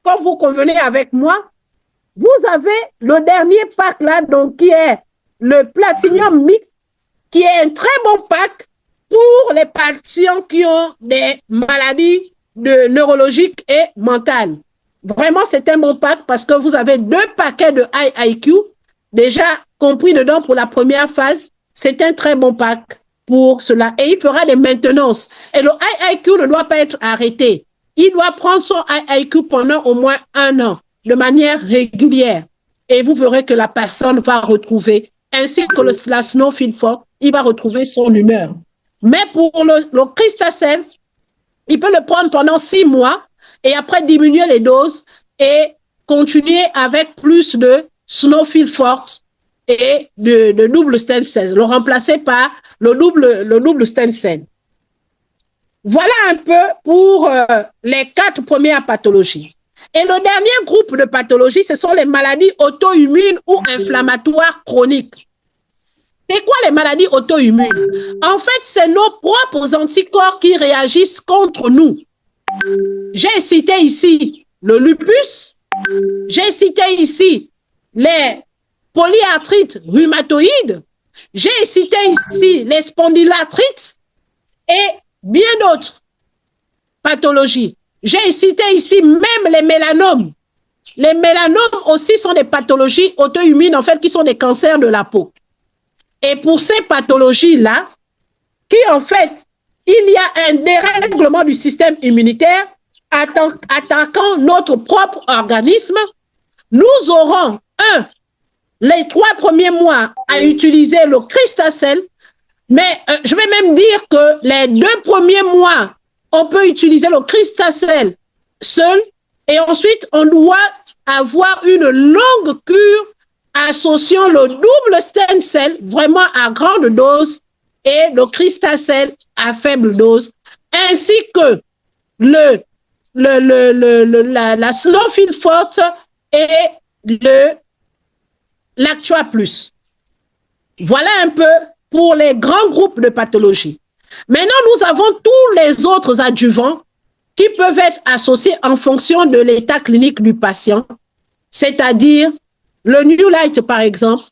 comme vous convenez avec moi, vous avez le dernier pack là, donc qui est le Platinum Mix, qui est un très bon pack pour les patients qui ont des maladies neurologiques et mentales. Vraiment, c'est un bon pack parce que vous avez 2 paquets de IIQ déjà compris dedans pour la première phase. C'est un très bon pack pour cela. Et il fera des maintenances. Et le IIQ ne doit pas être arrêté. Il doit prendre son IIQ pendant au moins 1 an, de manière régulière. Et vous verrez que la personne va retrouver, ainsi que la Snowfield Forte, il va retrouver son humeur. Mais pour le Cristacel, il peut le prendre pendant 6 mois et après diminuer les doses et continuer avec plus de Snowfield Forte et de double stem cell, le remplacer par le double stem cell. Voilà un peu pour les 4 premières pathologies. Et le dernier groupe de pathologies, ce sont les maladies auto-immunes ou inflammatoires chroniques. C'est quoi les maladies auto-immunes? En fait, c'est nos propres anticorps qui réagissent contre nous. J'ai cité ici le lupus, j'ai cité ici les polyarthrites rhumatoïdes, j'ai cité ici les spondylarthrites et bien d'autres pathologies. J'ai cité ici même les mélanomes. Les mélanomes aussi sont des pathologies auto-immunes, en fait, qui sont des cancers de la peau. Et pour ces pathologies-là, qui en fait, il y a un dérèglement du système immunitaire attaquant notre propre organisme, nous aurons, les 3 premiers mois à utiliser le Cristacel, mais je vais même dire que les 2 premiers mois, on peut utiliser le Cristacel seul, et ensuite, on doit avoir une longue cure associant le double stem cell vraiment à grande dose et le Cristacel à faible dose, ainsi que la Snowfield Forte et l'Actua Plus. Voilà un peu pour les grands groupes de pathologies. Maintenant, nous avons tous les autres adjuvants qui peuvent être associés en fonction de l'état clinique du patient, c'est-à-dire le New Light, par exemple.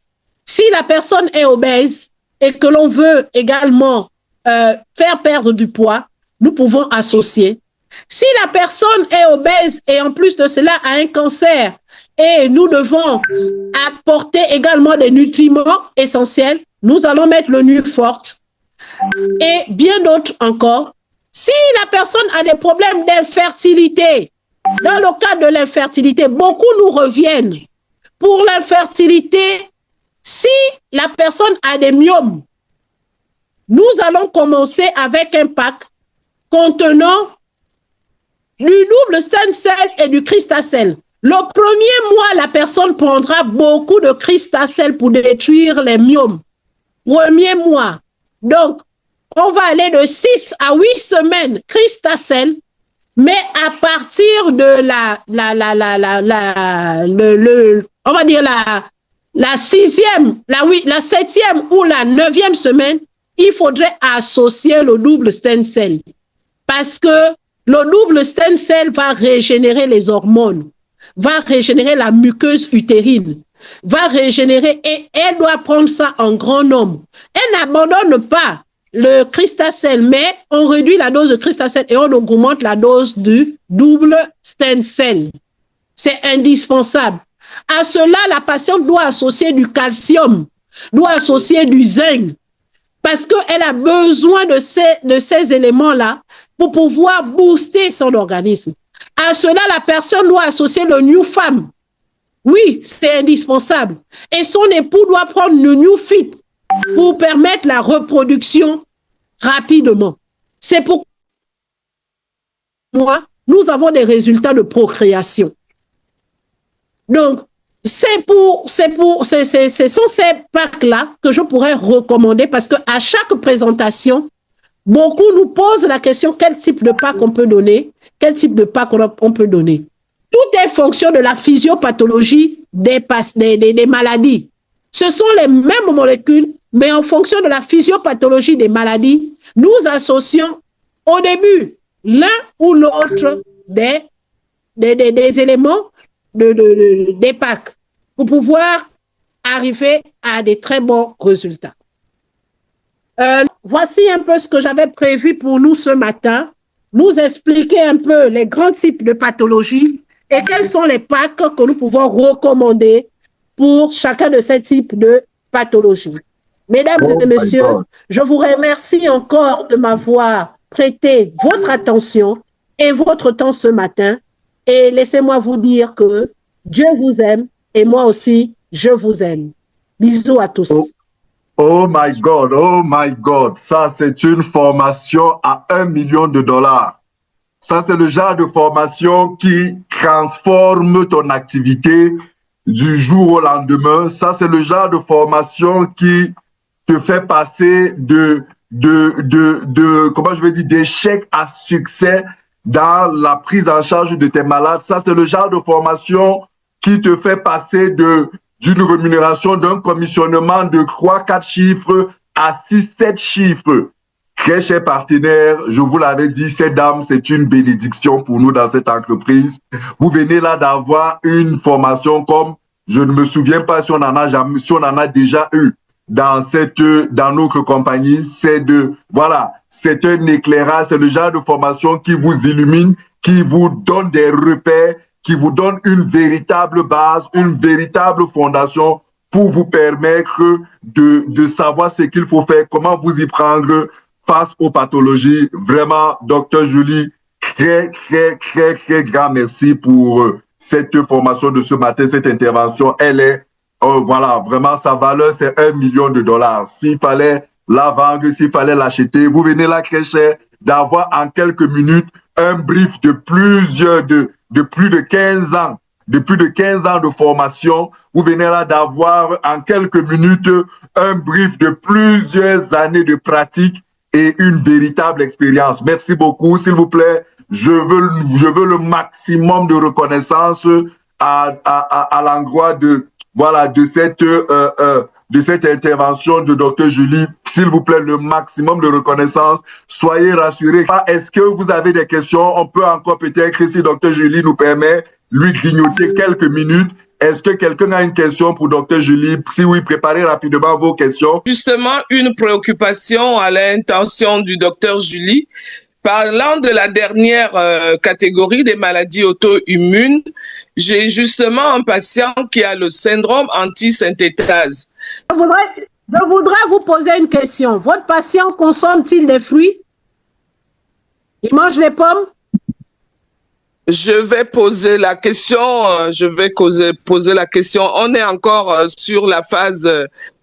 Si la personne est obèse et que l'on veut également faire perdre du poids, nous pouvons associer. Si la personne est obèse et en plus de cela a un cancer et nous devons apporter également des nutriments essentiels, nous allons mettre le Nu Forte et bien d'autres encore. Si la personne a des problèmes d'infertilité, dans le cas de l'infertilité, beaucoup nous reviennent. Pour l'infertilité, si la personne a des myomes, nous allons commencer avec un pack contenant du double stem cell et du Cristacel. Le premier mois, la personne prendra beaucoup de Cristacel pour détruire les myomes. Premier mois. Donc, on va aller de 6 à 8 semaines Cristacel, mais à partir de on va dire la 6e, la 7e ou la 9e semaine, il faudrait associer le double stem cell. Parce que le double stem cell va régénérer les hormones, va régénérer la muqueuse utérine, va régénérer et elle doit prendre ça en grand nombre. Elle n'abandonne pas le Cristacel, mais on réduit la dose de Cristacel et on augmente la dose du double stem cell. C'est indispensable. À cela, la patiente doit associer du calcium, doit associer du zinc, parce qu'elle a besoin de ces éléments-là pour pouvoir booster son organisme. À cela, la personne doit associer le New Femme. Oui, c'est indispensable. Et son époux doit prendre le New Fit pour permettre la reproduction rapidement. C'est pourquoi nous avons des résultats de procréation. Donc, ce sont ces packs-là que je pourrais recommander parce qu'à chaque présentation, beaucoup nous posent la question quel type de pack on peut donner, quel type de pack on peut donner. Tout est fonction de la physiopathologie des maladies. Ce sont les mêmes molécules, mais en fonction de la physiopathologie des maladies, nous associons au début l'un ou l'autre des éléments des packs pour pouvoir arriver à des très bons résultats. Voici un peu ce que j'avais prévu pour nous ce matin, nous expliquer un peu les grands types de pathologies et quels sont les packs que nous pouvons recommander pour chacun de ces types de pathologies. Mesdames et messieurs, je vous remercie encore de m'avoir prêté votre attention et votre temps ce matin. Et laissez-moi vous dire que Dieu vous aime et moi aussi, je vous aime. Bisous à tous. Oh my God, ça c'est une formation à $1 million. Ça c'est le genre de formation qui transforme ton activité du jour au lendemain. Ça c'est le genre de formation qui te fait passer comment je vais dire, d'échec à succès dans la prise en charge de tes malades. Ça c'est le genre de formation qui te fait passer d'une rémunération, d'un commissionnement de 3-4 chiffres à 6-7 chiffres. Très chers partenaires, je vous l'avais dit, cette dame, c'est une bénédiction pour nous dans cette entreprise. Vous venez là d'avoir une formation comme, je ne me souviens pas si on en a déjà eu dans notre compagnie. C'est un éclairage, c'est le genre de formation qui vous illumine, qui vous donne des repères, qui vous donne une véritable base, une véritable fondation pour vous permettre de savoir ce qu'il faut faire, comment vous y prendre face aux pathologies. Vraiment, Dr Julie, très grand merci pour cette formation de ce matin, cette intervention. Elle est, vraiment, sa valeur, c'est $1 million. S'il fallait la vendre, s'il fallait l'acheter, vous venez là très cher d'avoir en quelques minutes un brief de plus de 15 ans, de formation. Vous venez là d'avoir en quelques minutes un brief de plusieurs années de pratique et une véritable expérience. Merci beaucoup. S'il vous plaît, je veux le maximum de reconnaissance à l'endroit de cette intervention de Dr Julie. S'il vous plaît, le maximum de reconnaissance. Soyez rassurés. Est-ce que vous avez des questions? On peut encore peut-être, si Dr Julie nous permet, lui grignoter quelques minutes. Est-ce que quelqu'un a une question pour Dr Julie? Si oui, préparez rapidement vos questions. Justement, une préoccupation à l'intention du Dr Julie. Parlant de la dernière catégorie des maladies auto-immunes, j'ai justement un patient qui a le syndrome antisynthétase. Je voudrais vous poser une question. Votre patient consomme-t-il des fruits? Il mange les pommes? Je vais poser la question. Poser la question. On est encore sur la phase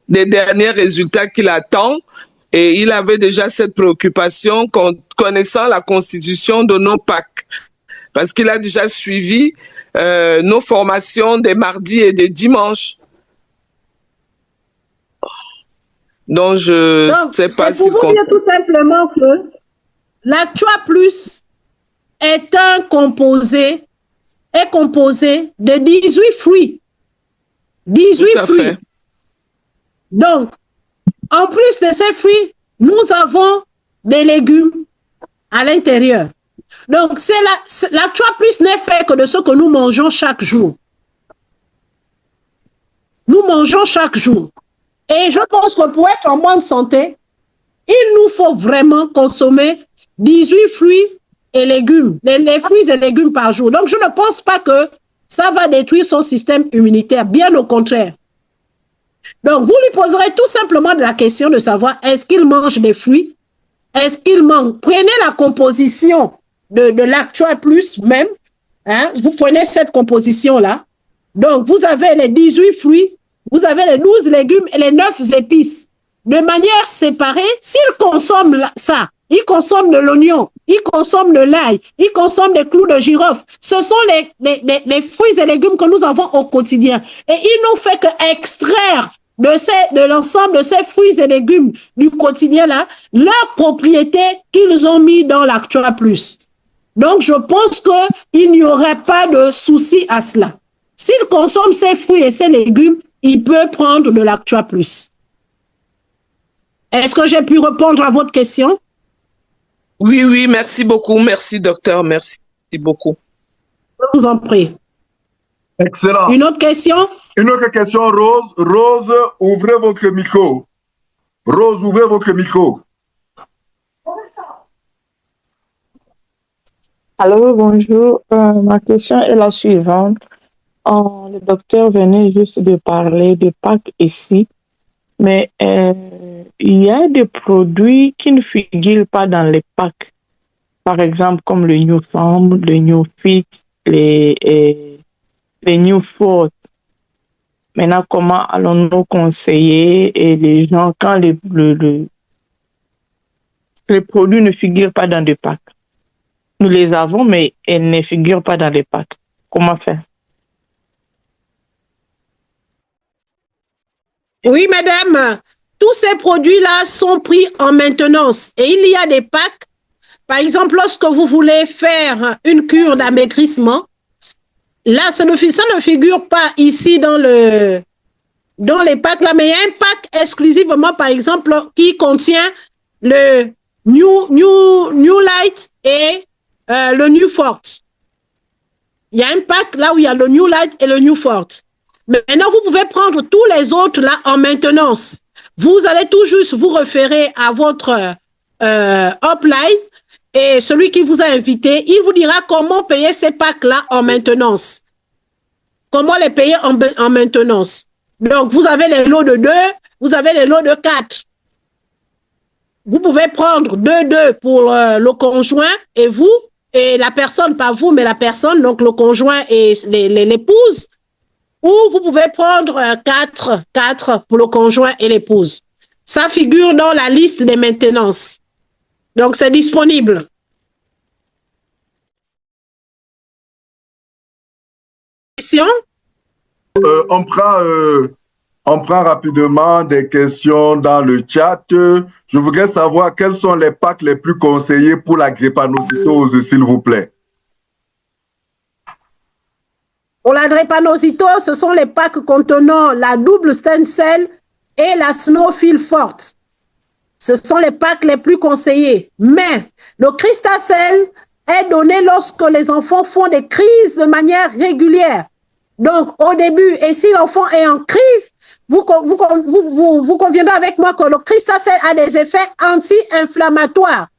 des derniers résultats qu'il attend. Et il avait déjà cette préoccupation connaissant la constitution de nos PAC. Parce qu'il a déjà suivi nos formations des mardis et des dimanches. Donc, je ne sais pas si... C'est pour vous dire tout simplement que l'Actua Plus est composé de 18 fruits. 18 fruits. Fait. Donc, en plus de ces fruits, nous avons des légumes à l'intérieur. Donc, l'Actua Plus n'est fait que de ce que nous mangeons chaque jour. Nous mangeons chaque jour. Et je pense que pour être en bonne santé, il nous faut vraiment consommer 18 fruits et légumes, les fruits et légumes par jour. Donc, je ne pense pas que ça va détruire son système immunitaire, bien au contraire. Donc, vous lui poserez tout simplement la question de savoir est-ce qu'il mange des fruits? Est-ce qu'il mange? Prenez la composition de l'Actua Plus même. Hein? Vous prenez cette composition-là. Donc, vous avez les 18 fruits, vous avez les 12 légumes et les 9 épices. De manière séparée, s'il consomme ça, il consomme de l'oignon, il consomme de l'ail, il consomme des clous de girofle. Ce sont les fruits et légumes que nous avons au quotidien. Et il nous fait que extraire de l'ensemble de ces fruits et légumes du quotidien-là, leurs propriétés qu'ils ont mis dans l'Actua Plus. Donc, je pense qu'il n'y aurait pas de souci à cela. S'il consomme ces fruits et ces légumes, il peut prendre de l'Actua Plus. Est-ce que j'ai pu répondre à votre question? Oui, oui, merci beaucoup. Merci, docteur. Merci beaucoup. Je vous en prie. Excellent. Une autre question? Une autre question, Rose. Rose, ouvrez votre micro. Rose, ouvrez votre micro. Alors, bonjour. Ma question est la suivante. Le docteur venait juste de parler de Pâques ici, mais il y a des produits qui ne figurent pas dans les Pâques. Par exemple, comme le New Farm, le New Fit, les New Fort. Maintenant, comment allons-nous conseiller les gens quand les produits ne figurent pas dans des packs? Nous les avons, mais elles ne figurent pas dans les packs. Comment faire? Oui, madame. Tous ces produits-là sont pris en maintenance. Et il y a des packs. Par exemple, lorsque vous voulez faire une cure d'amaigrissement, là, ça ne figure pas ici dans les packs là, mais il y a un pack exclusivement, par exemple, qui contient le New Light et le New Fort. Il y a un pack là où il y a le New Light et le New Fort. Mais maintenant, vous pouvez prendre tous les autres là en maintenance. Vous allez tout juste vous référer à votre upline et celui qui vous a invité, il vous dira comment payer ces packs-là en maintenance. Comment les payer en maintenance. Donc, vous avez les lots de 2, vous avez les lots de 4. Vous pouvez prendre 2 pour le conjoint et vous, et la personne, pas vous, mais la personne, donc le conjoint et l'épouse. Ou vous pouvez prendre 4 pour le conjoint et l'épouse. Ça figure dans la liste des maintenances. Donc, c'est disponible. Question? On prend rapidement des questions dans le chat. Je voudrais savoir quels sont les packs les plus conseillés pour la drépanocytose, s'il vous plaît. Pour la drépanocytose, ce sont les packs contenant la double stem cell et la snowfield forte. Ce sont les packs les plus conseillés. Mais le Crystacell est donné lorsque les enfants font des crises de manière régulière. Donc, au début, et si l'enfant est en crise, vous conviendrez avec moi que le Crystacell a des effets anti-inflammatoires.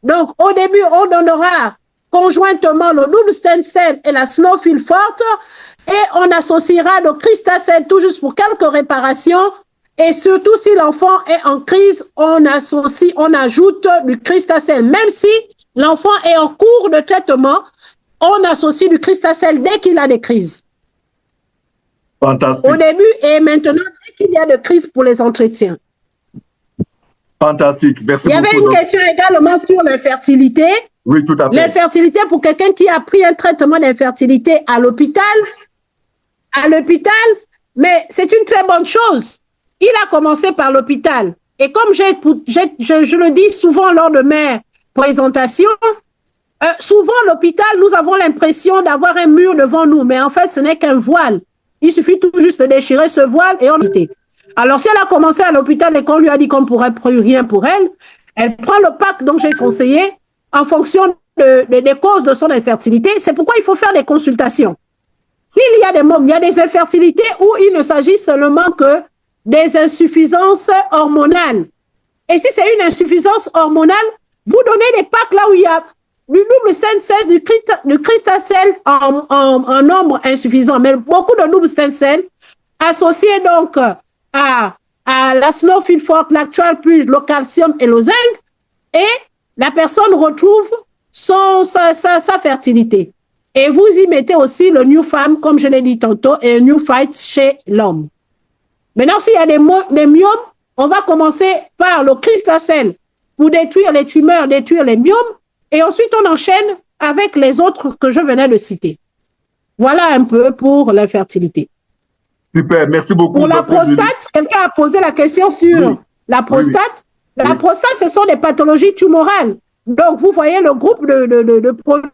Donc, au début, on donnera conjointement le double stem cell et la snowfield forte et on associera le Crystacell tout juste pour quelques réparations. Et surtout, si l'enfant est en crise, on ajoute du Crystacell. Même si l'enfant est en cours de traitement, on associe du Crystacell dès qu'il a des crises. Fantastique. Au début et maintenant, dès qu'il y a des crises pour les entretiens. Fantastique. Merci beaucoup. Il y avait une question également sur l'infertilité. Oui, tout à fait. L'infertilité pour quelqu'un qui a pris un traitement d'infertilité à l'hôpital, mais c'est une très bonne chose. Il a commencé par l'hôpital. Et comme je le dis souvent lors de mes présentations, souvent l'hôpital, nous avons l'impression d'avoir un mur devant nous, mais en fait, ce n'est qu'un voile. Il suffit tout juste de déchirer ce voile et on est. Alors, si elle a commencé à l'hôpital et qu'on lui a dit qu'on ne pourrait plus rien pour elle, elle prend le pack dont j'ai conseillé en fonction des causes de son infertilité. C'est pourquoi il faut faire des consultations. S'il y a des mômes, il y a des infertilités où il ne s'agit seulement que des insuffisances hormonales. Et si c'est une insuffisance hormonale, vous donnez des packs là où il y a du double stem cell, du Crystacell en nombre insuffisant, mais beaucoup de double stem cell associés donc à la snowfield forte, l'actual plus le calcium et le zinc, et la personne retrouve sa fertilité. Et vous y mettez aussi le New Farm, comme je l'ai dit tantôt, et le New Fight chez l'homme. Maintenant, s'il y a des myomes, on va commencer par le Crystacell pour détruire les tumeurs, détruire les myomes, et ensuite on enchaîne avec les autres que je venais de citer. Voilà un peu pour l'infertilité. Super, merci beaucoup. Pour la prostate, quelqu'un a posé la question sur la prostate. Oui. La prostate, ce sont des pathologies tumorales. Donc, vous voyez le groupe de produits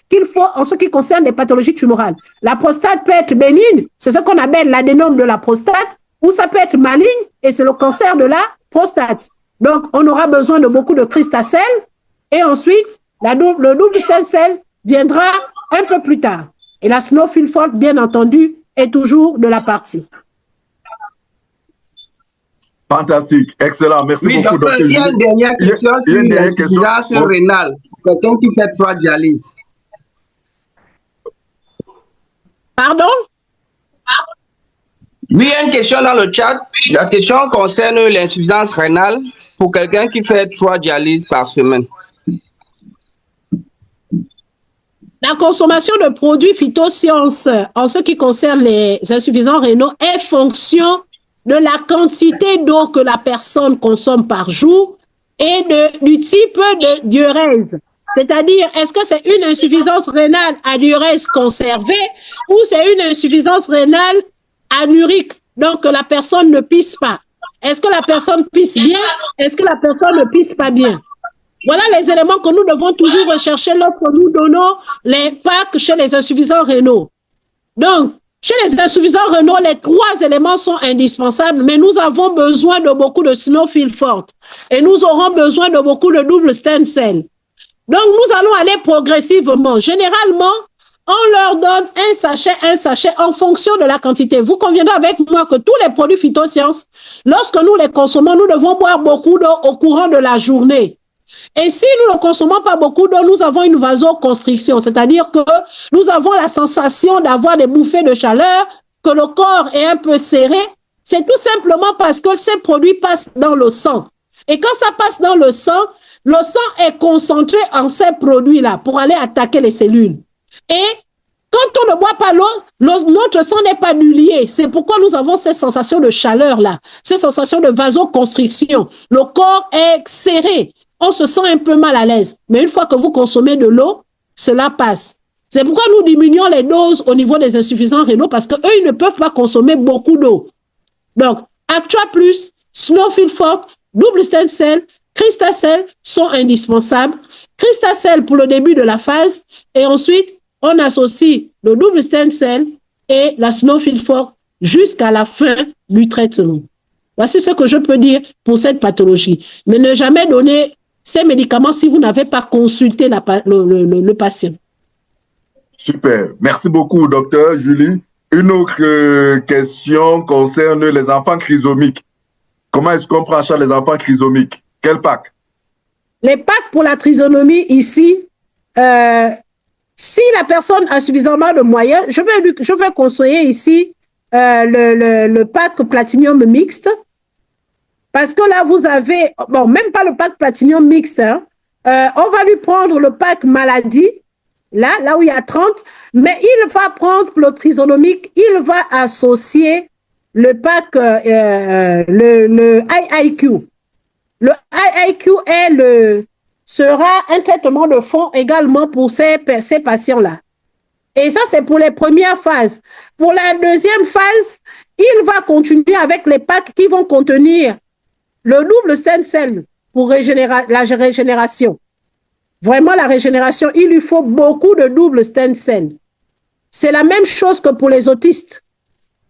qu'il faut en ce qui concerne les pathologies tumorales. La prostate peut être bénigne, c'est ce qu'on appelle l'adénome de la prostate, ou ça peut être maligne, et c'est le cancer de la prostate. Donc, on aura besoin de beaucoup de Crystacell Et ensuite, le double stem cell viendra un peu plus tard. Et la Snowfield-Forte, bien entendu, est toujours de la partie. Fantastique, excellent, merci beaucoup. Docteur, il y a une dernière question sur l'insuffisance rénale. Quelqu'un qui fait 3 dialyses. Pardon? Oui, il y a une question dans le chat. La question concerne l'insuffisance rénale pour quelqu'un qui fait 3 dialyses par semaine. La consommation de produits phytosciences en ce qui concerne les insuffisants rénaux est fonction de la quantité d'eau que la personne consomme par jour et du type de diurèse. C'est-à-dire, est-ce que c'est une insuffisance rénale à diurèse conservée ou c'est une insuffisance rénale anurique, donc la personne ne pisse pas. Est-ce que la personne pisse bien? Est-ce que la personne ne pisse pas bien? Voilà les éléments que nous devons toujours rechercher lorsque nous donnons les PAC chez les insuffisants rénaux. Donc, chez les insuffisants rénaux, les 3 éléments sont indispensables, mais nous avons besoin de beaucoup de Snowfield-Forte et nous aurons besoin de beaucoup de double stem cell. Donc, nous allons aller progressivement. Généralement, on leur donne un sachet en fonction de la quantité. Vous conviendrez avec moi que tous les produits phytosciences, lorsque nous les consommons, nous devons boire beaucoup d'eau au courant de la journée. Et si nous ne consommons pas beaucoup d'eau, nous avons une vasoconstriction, c'est-à-dire que nous avons la sensation d'avoir des bouffées de chaleur, que le corps est un peu serré. C'est tout simplement parce que ces produits passent dans le sang. Et quand ça passe dans le sang est concentré en ces produits-là pour aller attaquer les cellules. Et quand on ne boit pas l'eau, notre sang n'est pas dilué. C'est pourquoi nous avons ces sensations de chaleur-là, ces sensations de vasoconstriction. Le corps est serré. On se sent un peu mal à l'aise. Mais une fois que vous consommez de l'eau, cela passe. C'est pourquoi nous diminuons les doses au niveau des insuffisants rénaux parce qu'eux, ils ne peuvent pas consommer beaucoup d'eau. Donc, Actua Plus, Snowfield-Forte, double stem cell, Crystacell sont indispensables. Crystacell pour le début de la phase et ensuite, on associe le double stem cell et la Snowfield-Forte jusqu'à la fin du traitement. Voici ce que je peux dire pour cette pathologie. Mais ne jamais donner ces médicaments si vous n'avez pas consulté le patient. Super. Merci beaucoup, docteur Julie. Une autre question concerne les enfants trisomiques. Comment est-ce qu'on prend en charge les enfants trisomiques? Quel PAC? Les PAC pour la trisonomie ici, si la personne a suffisamment de moyens, je vais conseiller ici le PAC Platinium mixte. Parce que là, vous avez, bon, même pas le PAC Platinium mixte, hein, on va lui prendre le PAC maladie, là où il y a 30, mais il va prendre le trisonomique, il va associer le PAC, le IIQ. Le IIQ sera un traitement de fond également pour ces patients-là. Et ça, c'est pour les premières phases. Pour la deuxième phase, il va continuer avec les PAC qui vont contenir le double stem cell pour la régénération. Vraiment, la régénération, il lui faut beaucoup de double stem cell. C'est la même chose que pour les autistes.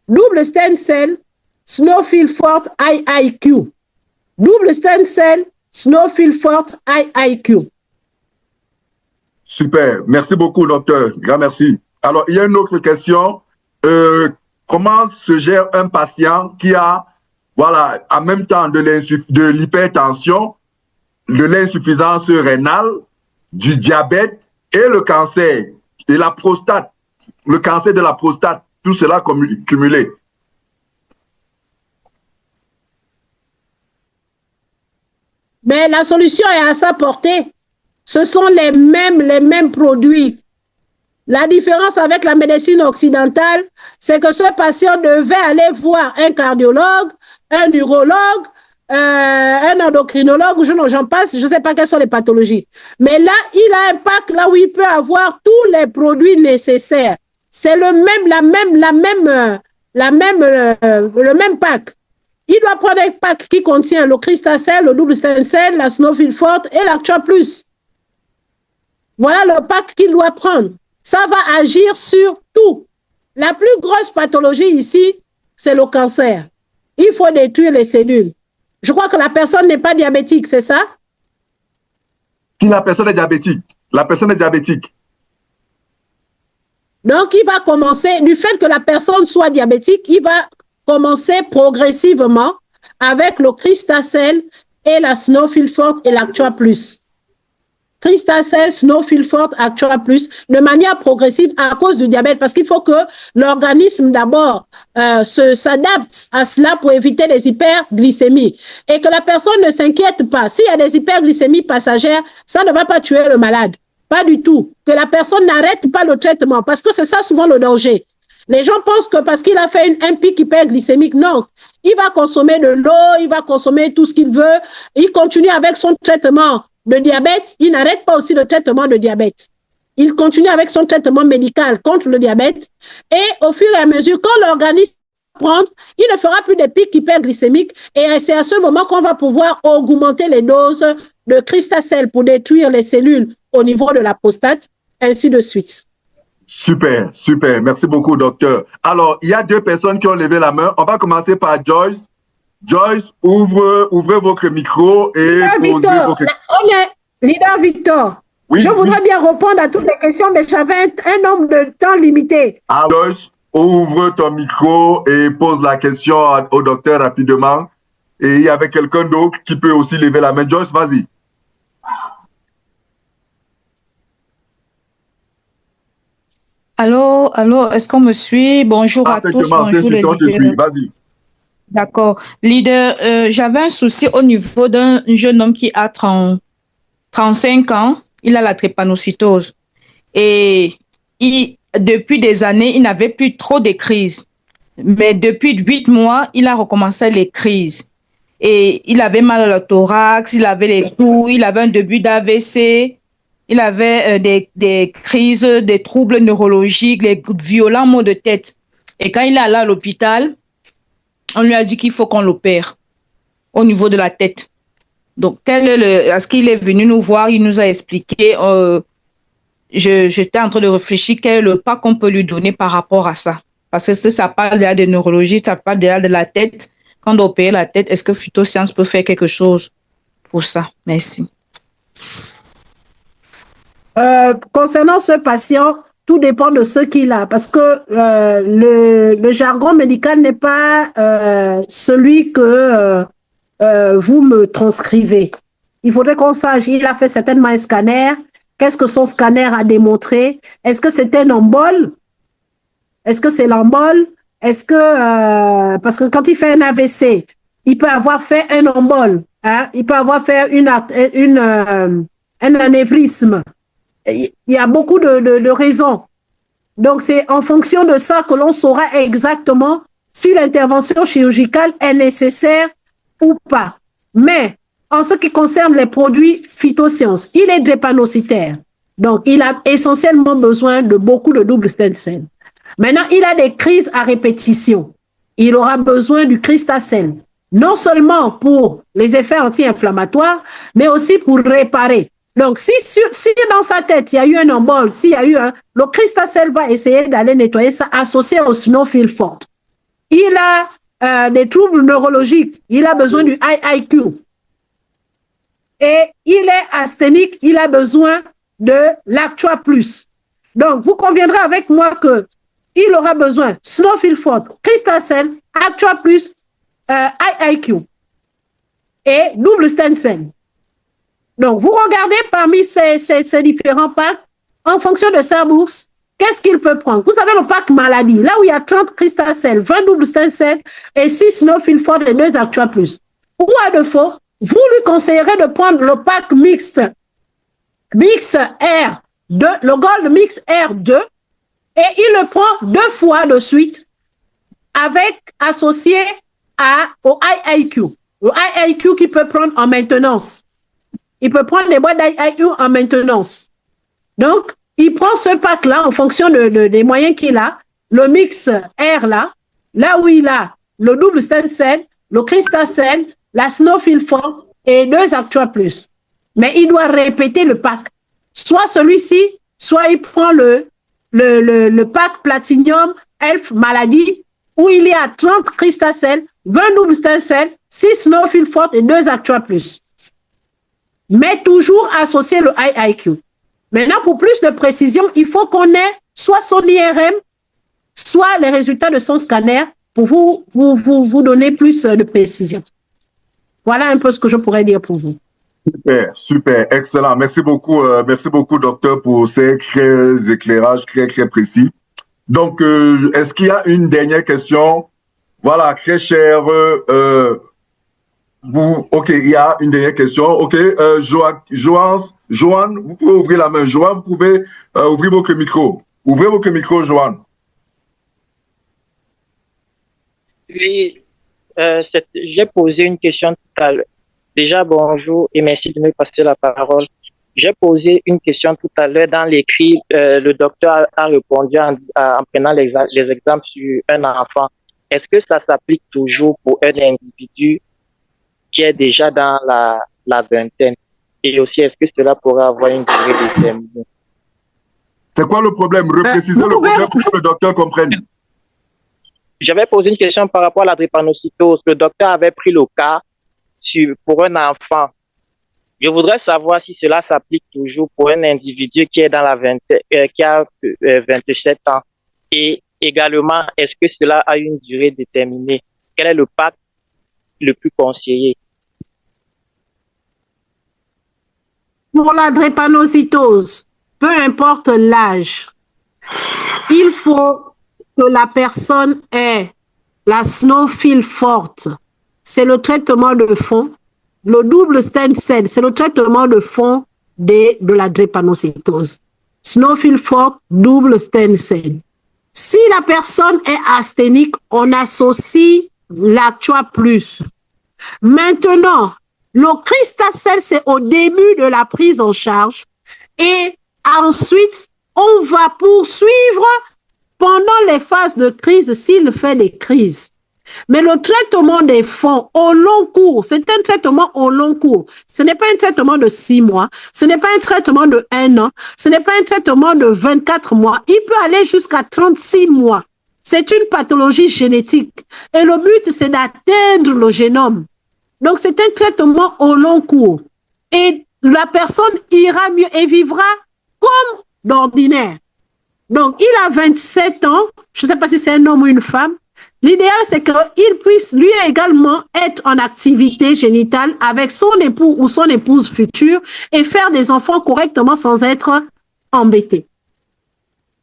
Double stem cell, Snowfield-Forte, IIQ. Double stem cell, Snowfield-Forte, IIQ. Super. Merci beaucoup, docteur. Grand merci. Alors, il y a une autre question. Comment se gère un patient qui a, voilà, en même temps de l'hypertension, de l'insuffisance rénale, du diabète et le cancer, et la prostate, le cancer de la prostate, tout cela cumulé? Mais la solution est à sa portée. Ce sont les mêmes produits. La différence avec la médecine occidentale, c'est que ce patient devait aller voir un cardiologue, un urologue, un endocrinologue, j'en passe, je ne sais pas quelles sont les pathologies. Mais là, il a un pack là où il peut avoir tous les produits nécessaires. C'est le même pack. Il doit prendre un pack qui contient le Crystacell, le double stem cell, la Snowfield-Forte et l'Actua Plus. Voilà le pack qu'il doit prendre. Ça va agir sur tout. La plus grosse pathologie ici, c'est le cancer. Il faut détruire les cellules. Je crois que la personne n'est pas diabétique, c'est ça? Si la personne est diabétique, la personne est diabétique. Donc, il va commencer, du fait que la personne soit diabétique, il va commencer progressivement avec le Cristal et la Snowfield Forte et l'Actua Plus. Cristal, Snowfield Forte, Actua Plus, de manière progressive à cause du diabète, parce qu'il faut que l'organisme d'abord s'adapte à cela pour éviter les hyperglycémies et que la personne ne s'inquiète pas. S'il y a des hyperglycémies passagères, ça ne va pas tuer le malade. Pas du tout. Que la personne n'arrête pas le traitement, parce que c'est ça souvent le danger. Les gens pensent que parce qu'il a fait un pic hyperglycémique, non. Il va consommer de l'eau, il va consommer tout ce qu'il veut, il continue avec son traitement de diabète, il n'arrête pas aussi le traitement de diabète. Il continue avec son traitement médical contre le diabète et au fur et à mesure, quand l'organisme va prendre, il ne fera plus des pics hyperglycémiques et c'est à ce moment qu'on va pouvoir augmenter les doses de Cristal pour détruire les cellules au niveau de la prostate, ainsi de suite. Super, super. Merci beaucoup, docteur. Alors, il y a 2 personnes qui ont levé la main. On va commencer par Joyce. Joyce, ouvrez votre micro et posez vos questions. Leader Victor, oui, je voudrais bien répondre à toutes les questions, mais j'avais un nombre de temps limité. Joyce, ouvre ton micro et pose la question au docteur rapidement. Et il y avait quelqu'un d'autre qui peut aussi lever la main. Joyce, vas-y. Allô, est-ce qu'on me suit? Bonjour à tous. Bonjour les leaders. Vas-y. D'accord. Leader, j'avais un souci au niveau d'un jeune homme qui a 35 ans. Il a la drépanocytose. Et depuis des années, il n'avait plus trop de crises. Mais depuis 8 mois, il a recommencé les crises. Et il avait mal au thorax, il avait les toux, il avait un début d'AVC, il avait des crises, des troubles neurologiques, les violents maux de tête. Et quand il est allé à l'hôpital, on lui a dit qu'il faut qu'on l'opère au niveau de la tête. Donc, est-ce qu'il est venu nous voir, il nous a expliqué, j'étais en train de réfléchir quel est le pas qu'on peut lui donner par rapport à ça. Parce que ça parle déjà de neurologie, ça parle déjà de la tête. Quand on doit opérer la tête, est-ce que Phytosciences peut faire quelque chose pour ça? Merci. Concernant ce patient, tout dépend de ce qu'il a, parce que le jargon médical n'est pas celui que vous me transcrivez. Il faudrait qu'on sache, il a fait certainement un scanner. Qu'est-ce que son scanner a démontré? Est-ce que c'était un embole? Est-ce que c'est l'embole? Est-ce que, parce que quand il fait un AVC, il peut avoir fait un embole, hein? Il peut avoir fait un anévrisme. Il y a beaucoup de raisons. Donc, c'est en fonction de ça que l'on saura exactement si l'intervention chirurgicale est nécessaire ou pas. Mais, en ce qui concerne les produits Phytosciences, il est drépanocytaire. Donc, il a essentiellement besoin de beaucoup de double stem cell. Maintenant, il a des crises à répétition. Il aura besoin du Cristal, non seulement pour les effets anti-inflammatoires, mais aussi pour réparer. Donc, si dans sa tête, il y a eu un embole, s'il y a eu le Cristal va essayer d'aller nettoyer ça associé au Snowfield Forte. Il a des troubles neurologiques, il a besoin du IIQ. Et il est asthénique, il a besoin de l'Actua Plus. Donc, vous conviendrez avec moi que il aura besoin Snowfield Forte, Cristal, Actua Plus, IIQ et double stem cell. Donc, vous regardez parmi ces différents packs, en fonction de sa bourse, qu'est-ce qu'il peut prendre? Vous savez, le pack maladie, là où il y a 30 Cristal, 20 double stem cell et 6 Snowfield Forte et 2 Actua Plus. Ou à défaut, vous lui conseillerez de prendre le pack mixte R2, le Gold Mix R2, et il le prend 2 fois de suite associé au IIQ. Le IIQ qu'il peut prendre en maintenance. Il peut prendre des boîtes d'IIQ en maintenance. Donc, il prend ce pack-là en fonction des moyens qu'il a, le mix R là où il a le double stem cell, le Cristal, la Snowfield Forte et 2 Actua Plus. Mais il doit répéter le pack. Soit celui-ci, soit il prend le pack Platinum Health Maladie où il y a 30 Cristal, 20 double stem cell, 6 Snowfield Forte et 2 Actua Plus. mais toujours associer le IIQ. Maintenant, pour plus de précision, il faut qu'on ait soit son IRM, soit les résultats de son scanner pour vous donner plus de précision. Voilà un peu ce que je pourrais dire pour vous. Super, super, excellent. Merci beaucoup, docteur, pour ces éclairages très précis. Donc, est-ce qu'il y a une dernière question? Voilà, très cher, ok, il y a une dernière question. Ok, Joanne, vous pouvez ouvrir la main. Joanne, vous pouvez ouvrir votre micro. Ouvrez votre micro, Joanne. Oui, j'ai posé une question tout à l'heure. Déjà, bonjour et merci de me passer la parole. J'ai posé une question tout à l'heure dans l'écrit. Le docteur a répondu en prenant les exemples sur un enfant. Est-ce que ça s'applique toujours pour un individu qui est déjà dans la vingtaine? Et aussi, est-ce que cela pourrait avoir une durée déterminée? C'est quoi le problème? Reprécisez le problème pour que le docteur comprenne. J'avais posé une question par rapport à la drépanocytose. Le docteur avait pris le cas pour un enfant. Je voudrais savoir si cela s'applique toujours pour un individu qui est dans la vingtaine, qui a 27 ans. Et également, est-ce que cela a une durée déterminée? Quel est le pacte le plus conseillé? Pour la drépanocytose, peu importe l'âge, il faut que la personne ait la snowphile forte. C'est le traitement de fond. Le double stem cell, c'est le traitement de fond de la drépanocytose. Snowphile forte, double stem cell. Si la personne est asthénique, on associe l'Actua Plus. Maintenant, le Cristal-Cell, c'est au début de la prise en charge. Et ensuite, on va poursuivre pendant les phases de crise s'il fait des crises. Mais le traitement des fonds au long cours, c'est un traitement au long cours. Ce n'est pas un traitement de 6 mois, ce n'est pas un traitement de 1 an, ce n'est pas un traitement de 24 mois. Il peut aller jusqu'à 36 mois. C'est une pathologie génétique. Et le but, c'est d'atteindre le génome. Donc, c'est un traitement au long cours. Et la personne ira mieux et vivra comme d'ordinaire. Donc, il a 27 ans. Je ne sais pas si c'est un homme ou une femme. L'idéal, c'est qu'il puisse lui également être en activité génitale avec son époux ou son épouse future et faire des enfants correctement sans être embêté.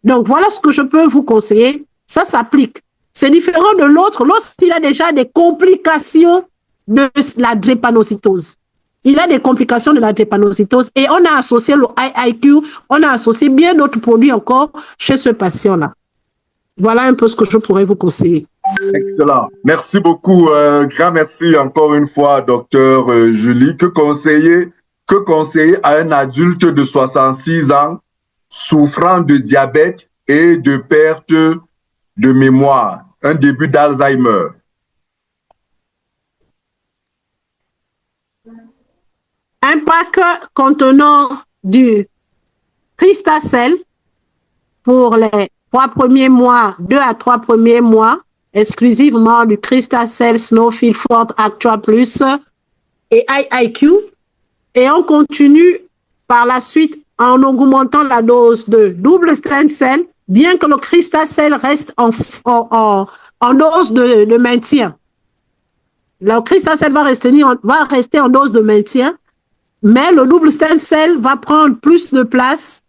Donc, voilà ce que je peux vous conseiller. Ça s'applique. C'est différent de l'autre. L'autre, il a déjà des complications de la drépanocytose. Il a des complications de la drépanocytose et on a associé le IIQ, on a associé bien d'autres produits encore chez ce patient-là. Voilà un peu ce que je pourrais vous conseiller. Excellent. Merci beaucoup. Grand merci encore une fois, docteur Julie. Que conseiller à un adulte de 66 ans souffrant de diabète et de perte de mémoire, un début d'Alzheimer? Un pack contenant du Cristal-Cell pour les 3 premiers mois, 2 à 3 premiers mois, exclusivement du Cristal-Cell Snowphile Forte Actua Plus et IIQ. Et on continue par la suite en augmentant la dose de double stem cell, bien que le Cristal-Cell reste en dose de maintien. Le Cristal-Cell va rester en dose de maintien, mais le double stem cell va prendre plus de place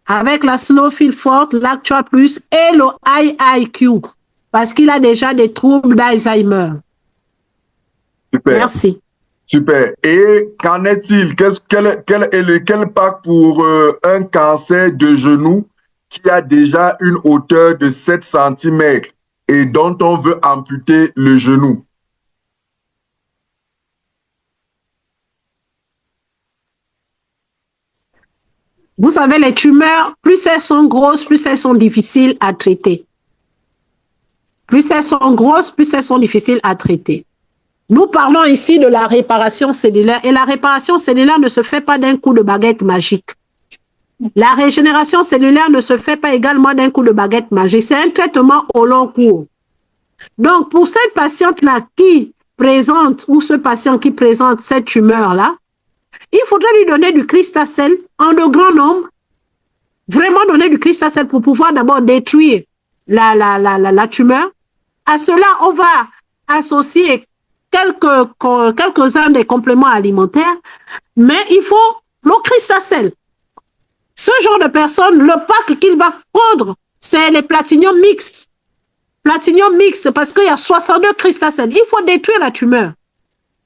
avec la Snowphile Forte, l'Actua Plus et le IIQ, parce qu'il a déjà des troubles d'Alzheimer. Super. Merci. Super. Et qu'en est-il? Quel pack pour un cancer de genou qui a déjà une hauteur de 7 cm et dont on veut amputer le genou? Vous savez, les tumeurs, plus elles sont grosses, plus elles sont difficiles à traiter. Plus elles sont grosses, plus elles sont difficiles à traiter. Nous parlons ici de la réparation cellulaire et la réparation cellulaire ne se fait pas d'un coup de baguette magique. La régénération cellulaire ne se fait pas également d'un coup de baguette magique. C'est un traitement au long cours. Donc, pour cette patiente-là qui présente ou ce patient qui présente cette tumeur-là, il faudrait lui donner du Cristal en de grand nombre, vraiment donner du Cristal pour pouvoir d'abord détruire la tumeur. À cela, on va associer quelques-uns des compléments alimentaires, mais il faut le Cristal. Ce genre de personne, le pack qu'il va prendre, c'est les platinium mixtes. Platinium mixte, parce qu'il y a 62 Cristal. Il faut détruire la tumeur.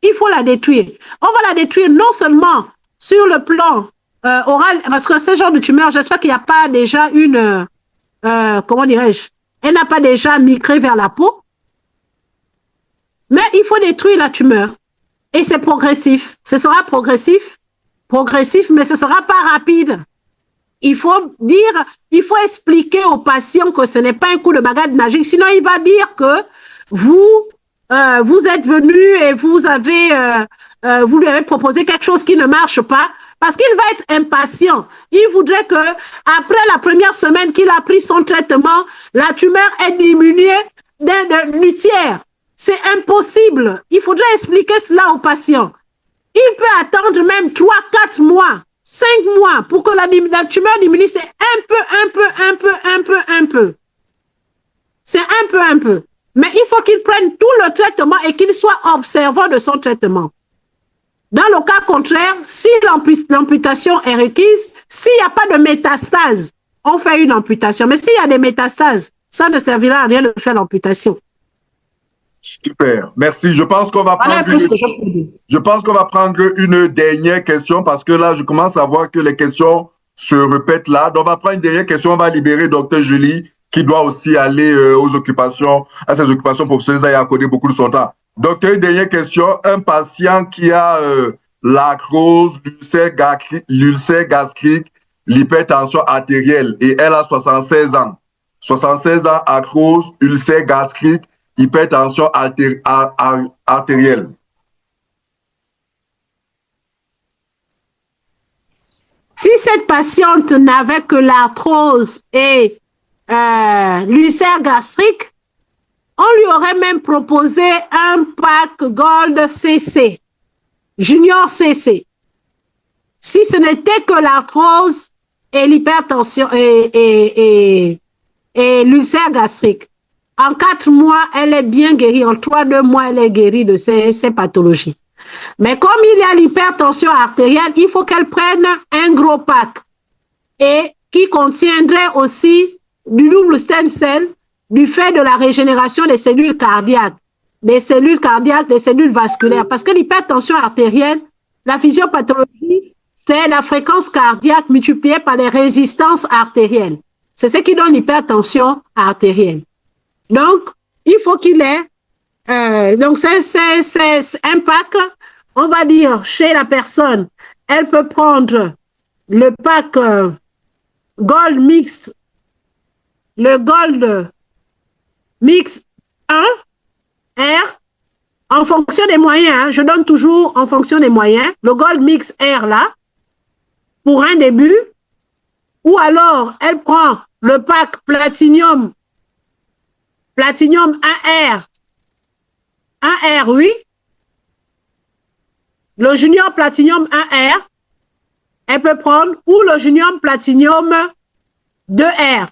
Il faut la détruire. On va la détruire non seulement sur le plan oral, parce que ce genre de tumeur, j'espère qu'il n'y a pas déjà une, comment dirais-je, elle n'a pas déjà migré vers la peau. Mais il faut détruire la tumeur. Et c'est progressif. Ce sera progressif, mais ce ne sera pas rapide. Il faut expliquer au patient que ce n'est pas un coup de baguette magique. Sinon, il va dire que vous êtes venu et vous lui avez proposé quelque chose qui ne marche pas. Parce qu'il va être impatient. Il voudrait que, après la première semaine qu'il a pris son traitement, la tumeur ait diminué d'un tiers. C'est impossible. Il faudrait expliquer cela au patient. Il peut attendre même 3, 4 mois, 5 mois pour que la tumeur diminue. C'est un peu. C'est un peu. Mais il faut qu'il prenne tout le traitement et qu'il soit observant de son traitement. Dans le cas contraire, si l'amputation est requise, s'il n'y a pas de métastase, on fait une amputation. Mais s'il y a des métastases, ça ne servira à rien de faire l'amputation. Super, merci. Je pense qu'on va prendre une dernière question parce que là, je commence à voir que les questions se répètent là. Donc, on va prendre une dernière question. On va libérer Dr Julie qui doit aussi aller à ses occupations professionnelles et accorder beaucoup de son temps. Donc, une dernière question. Un patient qui a l'arthrose, l'ulcère gastrique, l'hypertension artérielle et elle a 76 ans. 76 ans, arthrose, ulcère gastrique, hypertension artérielle. Si cette patiente n'avait que l'arthrose et l'ulcère gastrique, on lui aurait même proposé un pack Gold CC, Junior CC. Si ce n'était que l'arthrose et l'hypertension et l'ulcère gastrique. En 4 mois, elle est bien guérie. En 3-2 mois, elle est guérie de ces pathologies. Mais comme il y a l'hypertension artérielle, il faut qu'elle prenne un gros pack et qui contiendrait aussi du double stem cell du fait de la régénération des cellules cardiaques, des cellules vasculaires. Parce que l'hypertension artérielle, la physiopathologie, c'est la fréquence cardiaque multipliée par les résistances artérielles. C'est ce qui donne l'hypertension artérielle. Donc, il faut qu'il ait, donc c'est un pack, on va dire, chez la personne, elle peut prendre le pack Gold Mix, le Gold Mix 1, R, en fonction des moyens, hein, je donne toujours en fonction des moyens, le Gold Mix R là, pour un début, ou alors elle prend le pack Platinum 1R, oui, le Junior Platinum 1R, elle peut prendre, ou le Junior Platinum 2R.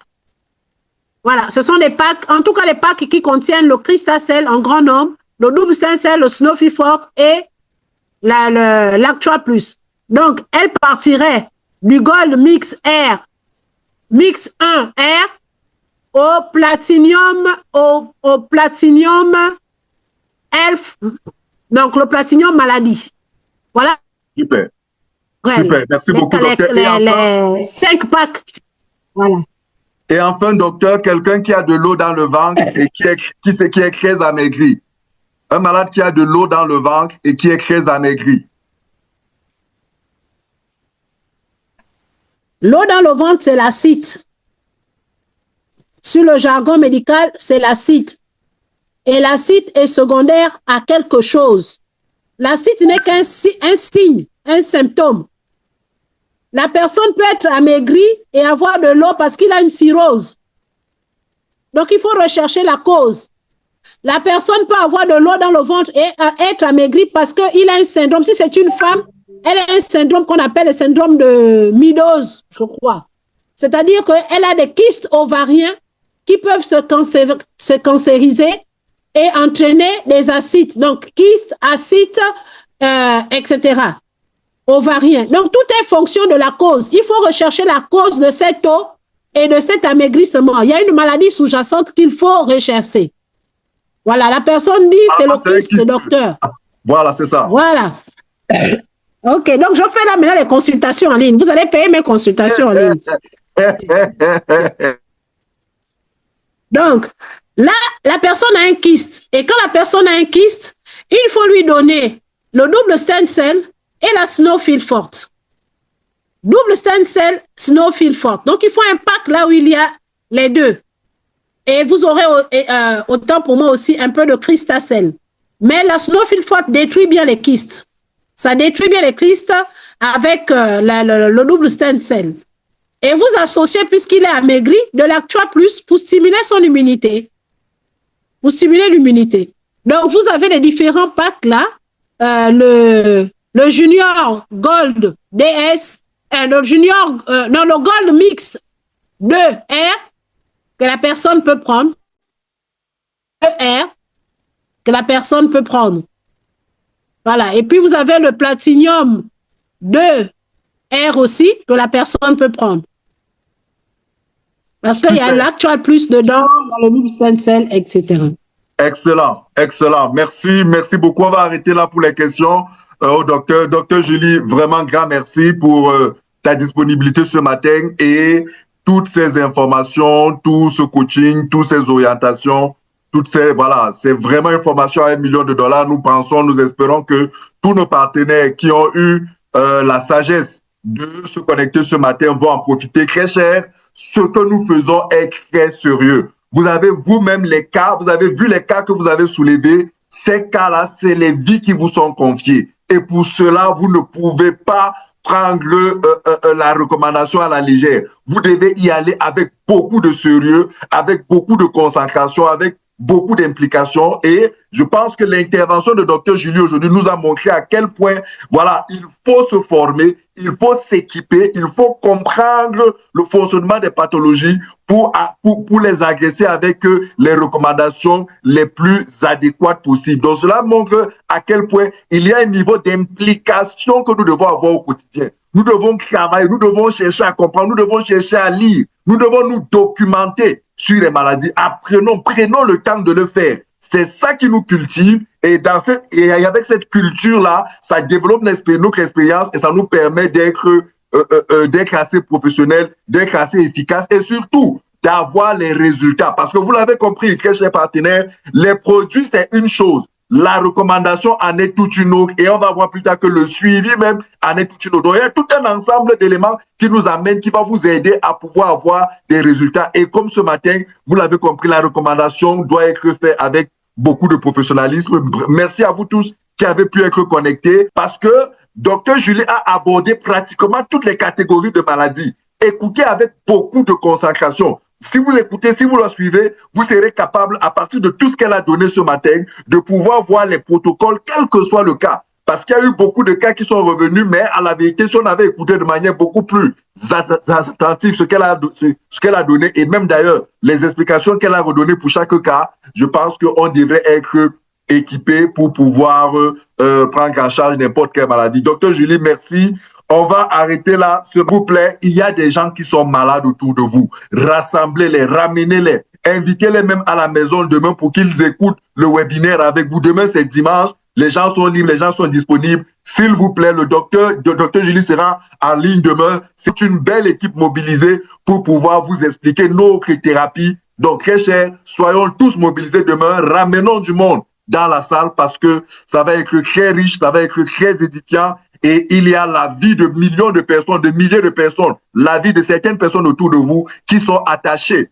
Voilà, ce sont des packs, en tout cas les packs qui contiennent le Cristal Cell en grand nombre, le double stem cell, le Snowfi Forte et l'Actua Plus. Donc, elle partirait du Gold Mix R, Mix 1R, au Platinum Elf, donc le Platinum Maladie. Voilà. Super. Ouais, super, merci beaucoup, docteur. Les 5 packs. Voilà. Et enfin, docteur, quelqu'un qui a de l'eau dans le ventre et qui est très amaigri. Un malade qui a de l'eau dans le ventre et qui est très amaigri. L'eau dans le ventre, c'est l'acide. Sur le jargon médical, c'est l'acide. Et l'acide est secondaire à quelque chose. L'acide n'est qu'un signe, un symptôme. La personne peut être amaigrie et avoir de l'eau parce qu'il a une cirrhose. Donc, il faut rechercher la cause. La personne peut avoir de l'eau dans le ventre et être amaigrie parce qu'il a un syndrome. Si c'est une femme, elle a un syndrome qu'on appelle le syndrome de Meadows, je crois. C'est-à-dire qu'elle a des kystes ovariens qui peuvent se cancériser et entraîner des acides. Donc, kystes, acides, etc. Ovariens. Donc, tout est fonction de la cause. Il faut rechercher la cause de cette eau et de cet amaigrissement. Il y a une maladie sous-jacente qu'il faut rechercher. Voilà, la personne dit c'est le kyste, docteur. Voilà, c'est ça. Voilà. Ok, donc je fais là maintenant les consultations en ligne. Vous allez payer mes consultations en ligne. Donc, là, la personne a un kyste. Et quand la personne a un kyste, il faut lui donner le double stem cell et la snowfield forte. Double stem cell, snowfield forte. Donc, il faut un pack là où il y a les deux. Et vous aurez autant pour moi aussi un peu de cristacell. Mais la snowfield forte détruit bien les kystes. Ça détruit bien les kystes avec le double stem cell. Et vous associez, puisqu'il est amaigri, de l'Actua Plus pour stimuler son immunité. Pour stimuler l'immunité. Donc, vous avez les différents packs là. Le Junior Gold DS, le Gold Mix 2R que la personne peut prendre. 2R que la personne peut prendre. Voilà. Et puis, vous avez le Platinum 2R aussi que la personne peut prendre. Parce qu'il y a l'Actual Plus dedans, dans le double stem cell, etc. Excellent, excellent. Merci, merci beaucoup. On va arrêter là pour les questions au docteur. Docteur Julie, vraiment grand merci pour ta disponibilité ce matin et toutes ces informations, tout ce coaching, toutes ces orientations, toutes ces, voilà, c'est vraiment une formation à $1 million. Nous pensons, nous espérons que tous nos partenaires qui ont eu la sagesse de se connecter ce matin vont en profiter. Très cher, ce que nous faisons est très sérieux. Vous avez vous-même les cas, vous avez vu les cas que vous avez soulevés. Ces cas-là, c'est les vies qui vous sont confiées. Et pour cela, vous ne pouvez pas prendre la recommandation à la légère. Vous devez y aller avec beaucoup de sérieux, avec beaucoup de concentration, avec beaucoup d'implications. Et je pense que l'intervention de Dr Julie aujourd'hui nous a montré à quel point, voilà, il faut se former, il faut s'équiper, il faut comprendre le fonctionnement des pathologies pour les agresser avec les recommandations les plus adéquates possibles. Donc, cela montre à quel point il y a un niveau d'implication que nous devons avoir au quotidien. Nous devons travailler, nous devons chercher à comprendre, nous devons chercher à lire, nous devons nous documenter sur les maladies. Prenons le temps de le faire. C'est ça qui nous cultive et avec cette culture-là, ça développe notre expérience et ça nous permet d'être assez professionnels, d'être assez efficaces et surtout d'avoir les résultats. Parce que vous l'avez compris, très chers partenaires, les produits, c'est une chose. La recommandation en est toute une autre et on va voir plus tard que le suivi même en est toute une autre. Donc, il y a tout un ensemble d'éléments qui nous amènent, qui va vous aider à pouvoir avoir des résultats. Et comme ce matin, vous l'avez compris, la recommandation doit être faite avec beaucoup de professionnalisme. Merci à vous tous qui avez pu être connectés parce que Dr Julie a abordé pratiquement toutes les catégories de maladies. Écoutez avec beaucoup de concentration. Si vous l'écoutez, si vous la suivez, vous serez capable, à partir de tout ce qu'elle a donné ce matin, de pouvoir voir les protocoles, quel que soit le cas. Parce qu'il y a eu beaucoup de cas qui sont revenus, mais à la vérité, si on avait écouté de manière beaucoup plus attentive ce qu'elle a donné, et même d'ailleurs, les explications qu'elle a redonnées pour chaque cas, je pense qu'on devrait être équipé pour pouvoir prendre en charge n'importe quelle maladie. Docteur Julie, merci. On va arrêter là, s'il vous plaît. Il y a des gens qui sont malades autour de vous. Rassemblez-les, ramenez-les, invitez-les même à la maison demain pour qu'ils écoutent le webinaire avec vous. Demain, c'est dimanche. Les gens sont libres, les gens sont disponibles. S'il vous plaît, le docteur Julie sera en ligne demain. C'est une belle équipe mobilisée pour pouvoir vous expliquer notre thérapie. Donc, très cher, soyons tous mobilisés demain. Ramenons du monde dans la salle parce que ça va être très riche, ça va être très édifiant. Et il y a la vie de millions de personnes, de milliers de personnes, la vie de certaines personnes autour de vous qui sont attachées,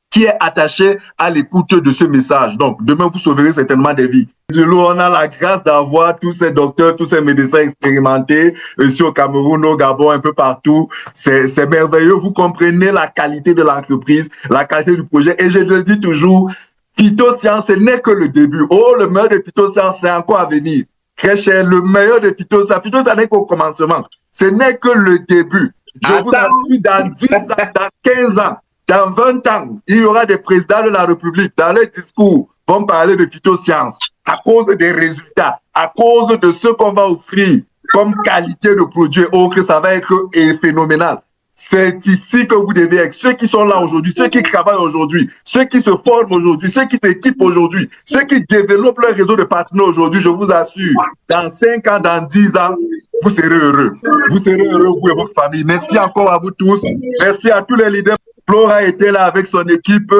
qui est attachée à l'écoute de ce message. Donc, demain, vous sauverez certainement des vies. On a la grâce d'avoir tous ces docteurs, tous ces médecins expérimentés ici au Cameroun, au Gabon, un peu partout. C'est merveilleux. Vous comprenez la qualité de l'entreprise, la qualité du projet. Et je le dis toujours, Phytosciences, ce n'est que le début. Oh, le meilleur de Phytosciences, c'est encore à venir. très cher, le meilleur de Phytosa. Phytosa n'est qu'au commencement. Ce n'est que le début. Je vous assure, dans 10 ans, dans 15 ans, dans 20 ans, il y aura des présidents de la République, dans les discours, vont parler de phytosciences à cause des résultats, à cause de ce qu'on va offrir comme qualité de produit autre, ça va être phénoménal. C'est ici que vous devez être. Ceux qui sont là aujourd'hui, ceux qui travaillent aujourd'hui, ceux qui se forment aujourd'hui, ceux qui s'équipent aujourd'hui, ceux qui développent leur réseau de partenaires aujourd'hui, je vous assure, dans 5 ans, dans 10 ans, vous serez heureux. Vous serez heureux, vous et votre famille. Merci encore à vous tous. Merci à tous les leaders. Flora était là avec son équipe.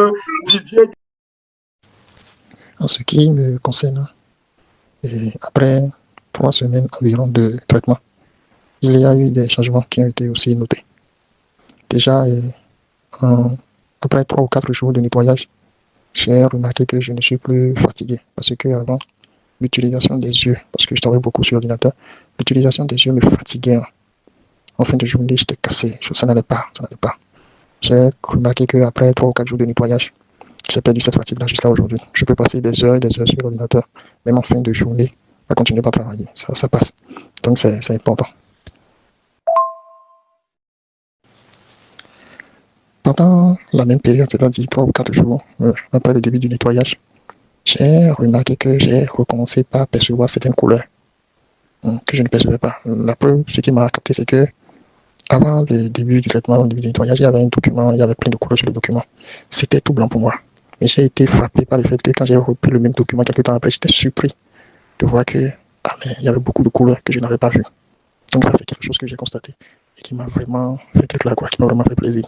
Didier. En ce qui me concerne, et après 3 semaines environ de traitement, il y a eu des changements qui ont été aussi notés. Déjà, après 3 ou 4 jours de nettoyage, j'ai remarqué que je ne suis plus fatigué parce que avant, l'utilisation des yeux, parce que je travaille beaucoup sur l'ordinateur, l'utilisation des yeux me fatiguait. En fin de journée, j'étais cassé, ça n'allait pas. J'ai remarqué qu'après 3 ou 4 jours de nettoyage, j'ai perdu cette fatigue-là jusqu'à aujourd'hui. Je peux passer des heures et des heures sur l'ordinateur, même en fin de journée, à continuer à travailler. Ça passe. Donc c'est important. Pendant la même période, c'est-à-dire 3 ou 4 jours après le début du nettoyage, j'ai remarqué que j'ai recommencé par percevoir certaines couleurs que je ne percevais pas. La preuve, ce qui m'a capté, c'est que avant le début du traitement, le début du nettoyage, il y avait un document, il y avait plein de couleurs sur le document. C'était tout blanc pour moi. Mais j'ai été frappé par le fait que quand j'ai repris le même document quelques temps après, j'étais surpris de voir que il y avait beaucoup de couleurs que je n'avais pas vues. Donc ça, c'est quelque chose que j'ai constaté et qui m'a vraiment fait éclat, qui m'a vraiment fait plaisir.